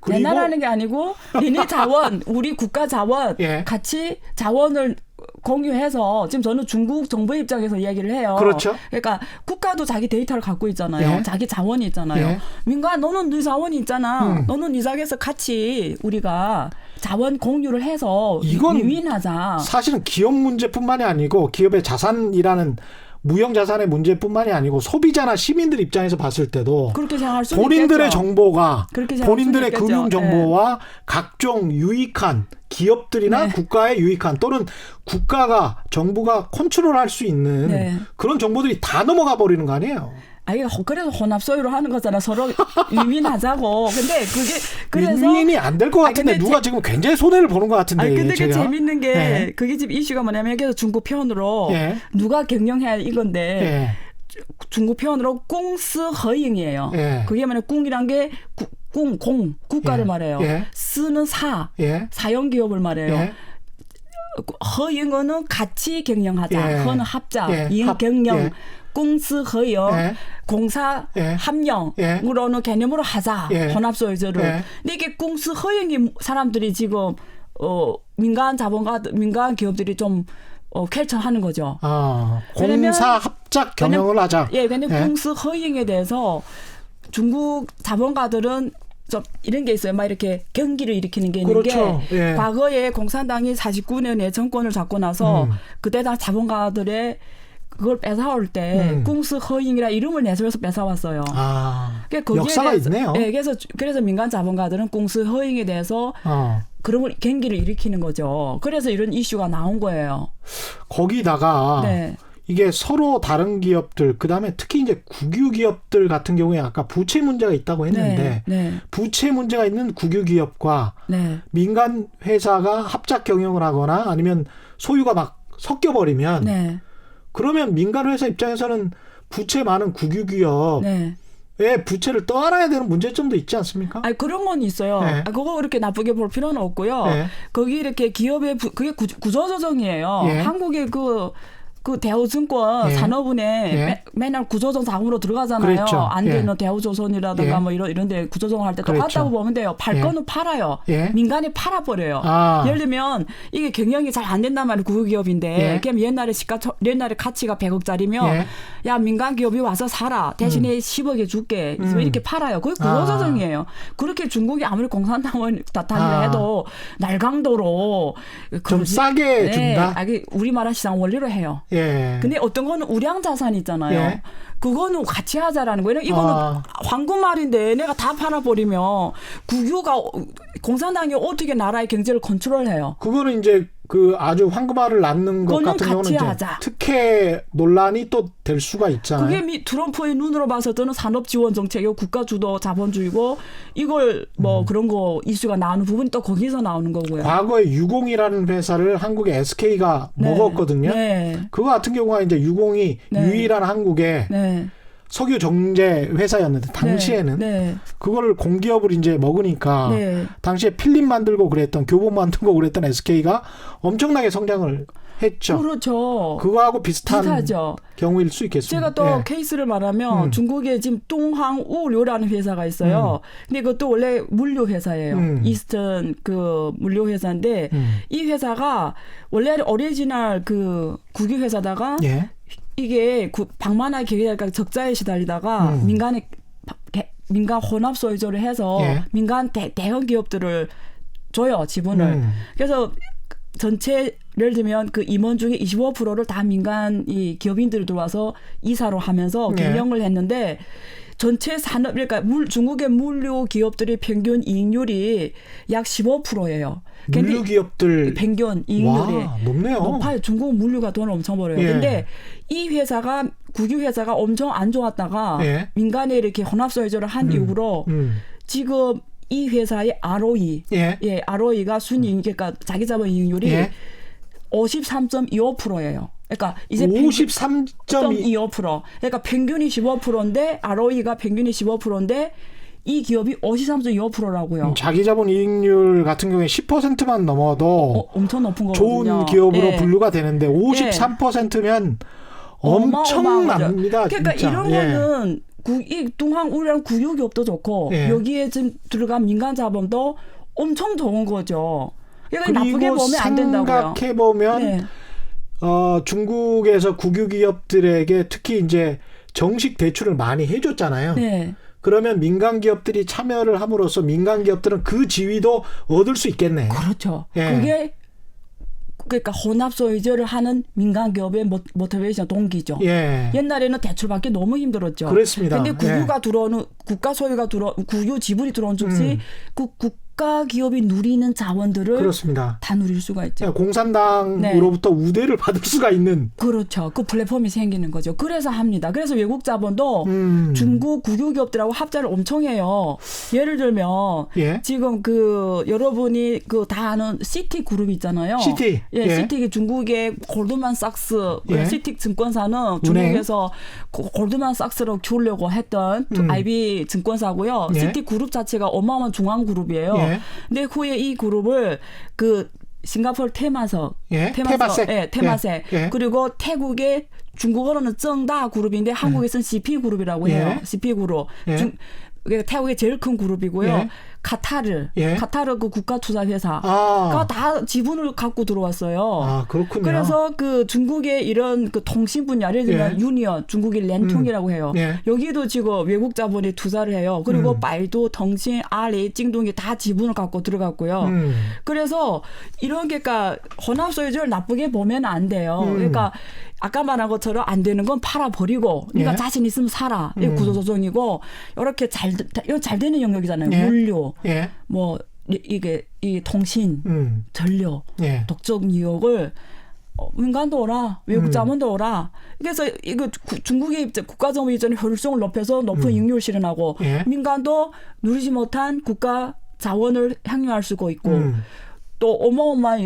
그리고 내놔라는 게 아니고 니네 자원, 우리 국가 자원 예. 같이 자원을 공유해서 지금 저는 중국 정부 입장에서 이야기를 해요. 그렇죠. 그러니까 국가도 자기 데이터를 갖고 있잖아요. 예. 자기 자원이 있잖아요. 예. 민간 너는 네 자원이 있잖아. 너는 이 자리에서 같이 우리가 자원 공유를 해서 이건 유인하자. 사실은 기업 문제뿐만이 아니고 기업의 자산이라는 무형 자산의 문제뿐만이 아니고 소비자나 시민들 입장에서 봤을 때도 그렇게 생각할 수 본인들의 있겠죠. 정보가 그렇게 생각할 본인들의 수는 있겠죠. 금융 정보와 각종 유익한 기업들이나 네. 국가에 유익한 또는 국가가 정부가 컨트롤할 수 있는 네. 그런 정보들이 다 넘어가 버리는 거 아니에요. 아니 그래서 혼합 소유로 하는 거잖아. 서로 유인하자고. 근데 그게 그래서 윈윈이 안 될 것 같은데 근데 누가 지금 굉장히 손해를 보는 것 같은데. 아니 근데 제가. 그 재밌는 게 네. 그게 지금 이슈가 뭐냐면 그래서 중국 편으로 예. 누가 경영해야 이건데 예. 중국 편으로 꿍스 허잉이에요. 예. 그게 뭐냐 꿍이란 게 공 국가를 예. 말해요. 예. 스는 예. 사형 기업을 말해요. 예. 허잉은 같이 경영하자. 예. 허는 합자, 예. 잉 경영. 예. 공스 허영, 예. 공사 예. 함령으로는 개념으로 하자. 예. 혼합소유주를. 예. 근데 이게 공스 허영이 사람들이 지금 민간 민간 기업들이 좀 퀘처하는 거죠. 아, 왜냐면- 공사 합작 경영을 하자. 예, 왜냐면 예. 공스 허용에 대해서 중국 자본가들은 좀 이런 게 있어요. 막 이렇게 경기를 일으키는 게 있는 그렇죠. 게 예. 과거에 공산당이 49년에 정권을 잡고 나서 그때 다 자본가들의 그걸 뺏어올 때 공스 허잉이라 이름을 내세워서 뺏어왔어요. 아, 그러니까 거기에 역사가 대해서- 있네요. 예, 그래서 민간 자본가들은 공스 허잉에 대해서 그런 걸 경기를 일으키는 거죠. 그래서 이런 이슈가 나온 거예요. 거기다가 네. 이게 서로 다른 기업들 그다음에 특히 이제 국유 기업들 같은 경우에 아까 부채 문제가 있다고 했는데 네. 부채 문제가 있는 국유 기업과 네. 민간 회사가 합작 경영을 하거나 아니면 소유가 막 섞여 버리면 네. 그러면 민간 회사 입장에서는 부채 많은 국유 기업의 네. 부채를 떠안아야 되는 문제점도 있지 않습니까? 아니 그런 건 있어요. 네. 그거 그렇게 나쁘게 볼 필요는 없고요. 네. 거기 이렇게 기업의 그게 구조조정이에요. 예. 한국의 그 대우증권 예. 산업은에 예. 맨날 구조조정 자금으로 들어가잖아요. 그렇죠. 안 되는 예. 대우조선이라든가 예. 뭐 이런데 구조조정 할 때 그렇죠. 똑같다고 보면 돼요. 팔 예. 거는 팔아요. 예. 민간이 팔아버려요. 아. 예를 들면 이게 경영이 잘 안 된단 말이에요. 국유기업인데. 예. 그럼 옛날에 가치가 100억짜리면 예. 야 민간 기업이 와서 사라. 대신에 10억에 줄게. 이렇게 팔아요. 그게 아. 구조조정이에요. 그렇게 중국이 아무리 공산당을 다탄을 아. 해도 날강도로 좀 싸게 준다? 우리나라 시장 원리로 해요. 예. 근데 어떤 거는 우량 자산 있잖아요. 예. 그거는 같이 하자라는 거예요. 이거는 황금알인데 내가 다 팔아버리면 국유가 공산당이 어떻게 나라의 경제를 컨트롤해요. 그거는 이제 그 아주 황금알을 낳는 것 그거는 같은 경우는 같이 이제 하자. 특혜 논란이 또 될 수가 있잖아요. 그게 트럼프의 눈으로 봐서는 산업 지원 정책이고 국가 주도 자본주의고 이걸 뭐 그런 거 이슈가 나오는 부분이 또 거기서 나오는 거고요. 과거에 유공이라는 회사를 한국의 SK가 네. 먹었거든요. 네. 그거 같은 경우가 이제 유공이 네. 유일한 한국의 네. 석유 정제 회사였는데 당시에는 네. 그거를 공기업을 이제 먹으니까 네. 당시에 필름 만들고 그랬던 교본 만들고 그랬던 SK가 엄청나게 성장을 했죠. 그렇죠. 그거하고 비슷한 비슷하죠. 경우일 수 있겠습니다. 제가 또 예. 케이스를 말하면 중국에 지금 동항우료라는 회사가 있어요. 근데 그것도 원래 물류 회사예요. 이스턴 그 물류 회사인데 이 회사가 원래 오리지널 그 국유 회사다가 예. 이게 방만하게 계획하니까 적자에 시달리다가 민간 혼합 소유주를 해서 예. 민간 대형 기업들을 줘요 지분을. 그래서 전체 예를 들면 그 임원 중에 25%를 다 민간 이 기업인들이 들어와서 이사로 하면서 경영을 했는데 전체 산업 그러니까 중국의 물류 기업들의 평균 이익률이 약 15%예요. 물류 기업들 평균 이익률이 와, 높네요. 높아요. 중국 물류가 돈을 엄청 벌어요. 예. 근데 이 회사가 국유 회사가 엄청 안 좋았다가 예. 민간에 이렇게 혼합소유주를 한 이후로 지금 이 회사의 ROE, 예. ROE가 순이익, 그러니까 자기 자본 이익률이 예. 53.25%예요. 그러니까 이제 53.2. 그러니까 평균이 15%인데 ROE가 평균이 15%인데 이 기업이 53.25%라고요. 자기 자본 이익률 같은 경우에 10%만 넘어도 엄청 높은 거거든요. 좋은 기업으로 예. 분류가 되는데 53%면 엄청납니다. 그러니까 진짜. 이런 거는 이 동항 우리랑 국유기업도 좋고 예. 여기에 지금 들어간 민간 자본도 엄청 좋은 거죠. 그러니까 나쁘게 보면 안 된다고요. 생각해 보면 네. 중국에서 국유 기업들에게 특히 이제 정식 대출을 많이 해줬잖아요. 네. 그러면 민간 기업들이 참여를 함으로써 민간 기업들은 그 지위도 얻을 수 있겠네. 그렇죠. 예. 그게 그러니까 혼합 소유주를 하는 민간 기업의 모티베이션 동기죠. 예. 옛날에는 대출받기 너무 힘들었죠. 그렇습니다. 근데 국유가 들어오는 국가 소유가 국유 지분이 들어온 즉시 그 국가 기업이 누리는 자원들을 그렇습니다. 다 누릴 수가 있죠. 공산당으로부터 우대를 받을 수가 있는. 그렇죠. 그 플랫폼이 생기는 거죠. 그래서 합니다. 그래서 외국 자본도 중국 국유 기업들하고 합작을 엄청 해요. 예를 들면 예. 지금 여러분이 다 아는 시티 그룹 있잖아요. 시티. 예, 시티 중국의 골드만삭스 예. 시티 증권사는 중국에서 골드만삭스로 키우려고 했던 IB 증권사고요. 예. 시티 그룹 자체가 어마어마한 중앙 그룹이에요. 예. 근데 후에 이 그룹을 싱가포르 테마석, 예. 테마색. 테마색. 예. 그리고 태국의 중국어로는 정다 그룹인데 한국에서는 CP 그룹이라고 해요. 예. CP 그룹. 예. 태국의 제일 큰 그룹이고요. 예. 카타르 예. 그 국가 투자 회사가 아. 다 지분을 갖고 들어왔어요. 아, 그렇군요. 그래서 중국의 이런 통신 분야, 예를 들면 예. 유니언, 중국의 렌통이라고 해요. 예. 여기도 지금 외국 자본이 투자를 해요. 그리고 바이두, 腾讯, 아리, 찡동이 다 지분을 갖고 들어갔고요. 그래서 이런 게가 혼합 소유주를 나쁘게 보면 안 돼요. 그러니까 아까 말한 것처럼 안 되는 건 팔아버리고, 그러니까 예. 자신 있으면 사라. 이게 구조조정이고, 이렇게 이건 잘 되는 영역이잖아요. 예. 물류, 예. 이 통신, 전력, 예. 독점 유역을 민간도 오라, 외국 자본도 오라. 그래서 이거 중국의 국가정부 이전의 효율성을 높여서 높은 이익률을 실현하고 예. 민간도 누리지 못한 국가 자원을 향유할 수가 있고 또 어마어마한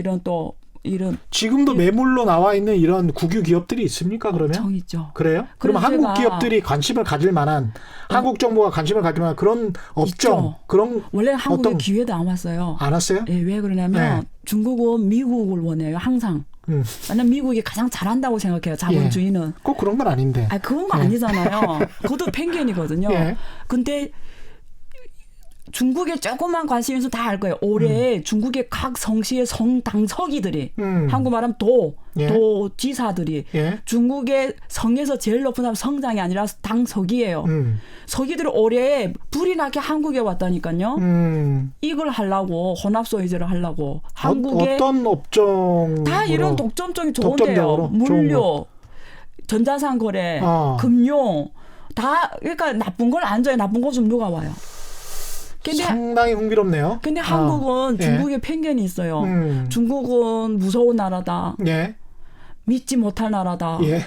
이런 지금도 매물로 나와 있는 이런 국유 기업들이 있습니까? 그러면? 정이죠. 그래요? 그럼 한국 기업들이 관심을 가질 만한 한국 정부가 관심을 가질 만한 그런 업종 있죠. 그런 원래 한국에 어떤 기회도 안 왔어요. 안 왔어요? 예, 왜 그러냐면 네. 중국은 미국을 원해요. 항상. 나는 미국이 가장 잘한다고 생각해요. 자본주의는. 꼭 그런 건 아닌데. 그런 거 예. 아니잖아요. 그것도 편견이거든요. 예. 근데 중국에 조금만 관심 있으면 다 알 거예요. 올해 중국의 각 성시의 성당서기들이 한국 말하면 예. 도지사들이 예. 중국의 성에서 제일 높은 사람 성장이 아니라 당서기예요. 서기들이 올해 불이 나게 한국에 왔다니까요. 이걸 하려고 혼합소유주를 하려고 한국에 어떤 업종 다 이런 독점적이 좋은데요. 독점적으로 좋은 물류, 전자상 거래, 금융 다 그러니까 나쁜 걸 안 줘요. 나쁜 거 좀 누가 와요. 근데 상당히 흥미롭네요. 근데 한국은 예. 중국에 편견이 있어요. 중국은 무서운 나라다. 예. 믿지 못할 나라다. 예.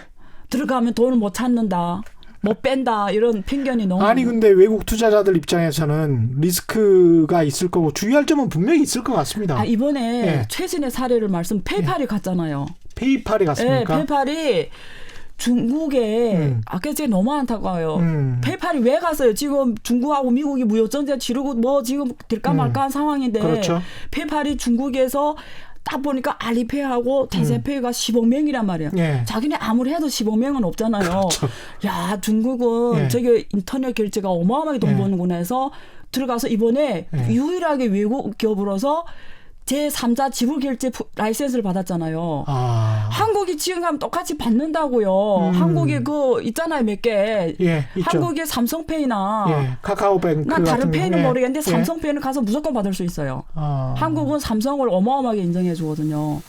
들어가면 돈을 못 찾는다. 못 뺀다. 이런 편견이 너무 아니 근데 외국 투자자들 입장에서는 리스크가 있을 거고 주의할 점은 분명히 있을 것 같습니다. 이번에 예. 최신의 사례를 말씀 페이팔이 갔잖아요. 페이팔이 갔습니까? 네, 페이팔이 중국에 아까 제가 너무 안타까워요. 페이팔이 왜 갔어요? 지금 중국하고 미국이 무역전쟁 치르고 뭐 지금 될까 말까 한 상황인데 그렇죠. 페이팔이 중국에서 딱 보니까 알리페이하고 테세페이가 10억 명이란 말이에요. 예. 자기네 아무리 해도 10억 명은 없잖아요. 그렇죠. 야 중국은 예. 저기 인터넷 결제가 어마어마하게 돈 버는구나 해서 들어가서 이번에 유일하게 외국 기업으로서 제3자 지불 결제 라이센스를 받았잖아요. 한국이 지금 가면 똑같이 받는다고요. 한국에 있잖아요, 몇 개. 예, 있죠. 한국의 삼성페이나 예, 카카오뱅크 난 다른 같은 페이는 예. 모르겠는데 예. 삼성페이는 가서 무조건 받을 수 있어요. 한국은 삼성을 어마어마하게 인정해 주거든요.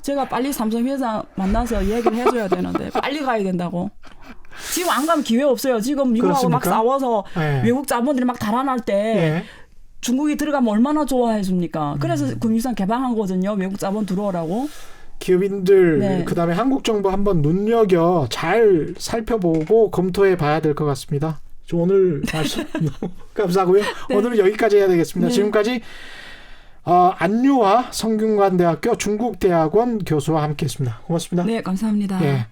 제가 빨리 삼성 회사 만나서 얘기를 해줘야 되는데 빨리 가야 된다고. 지금 안 가면 기회 없어요. 지금 미국하고 막 그렇습니까? 싸워서 예. 외국 자본들이 막 달아날 때 예. 중국이 들어가면 얼마나 좋아해 줍니까? 그래서 금융시장 개방한 거거든요. 외국 자본 들어오라고. 기업인들 네. 그다음에 한국 정부 한번 눈여겨 잘 살펴보고 검토해 봐야 될 것 같습니다. 오늘 말씀 너무 감사하고요. 네. 오늘은 여기까지 해야 되겠습니다. 네. 지금까지 안유화 성균관대학교 중국대학원 교수와 함께했습니다. 고맙습니다. 네, 감사합니다. 예.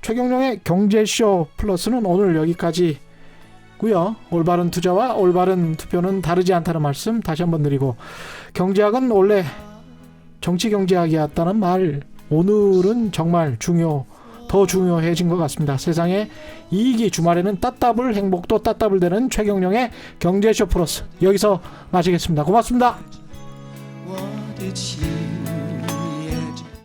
최경영의 경제쇼 플러스는 오늘 여기까지고요. 올바른 투자와 올바른 투표는 다르지 않다는 말씀 다시 한번 드리고, 경제학은 원래 정치 경제학이었다는 말 오늘은 정말 더 중요해진 것 같습니다. 세상에 이익이 주말에는 따따블 행복도 따따블 되는 최경영의 경제쇼 플러스 여기서 마치겠습니다. 고맙습니다. What did she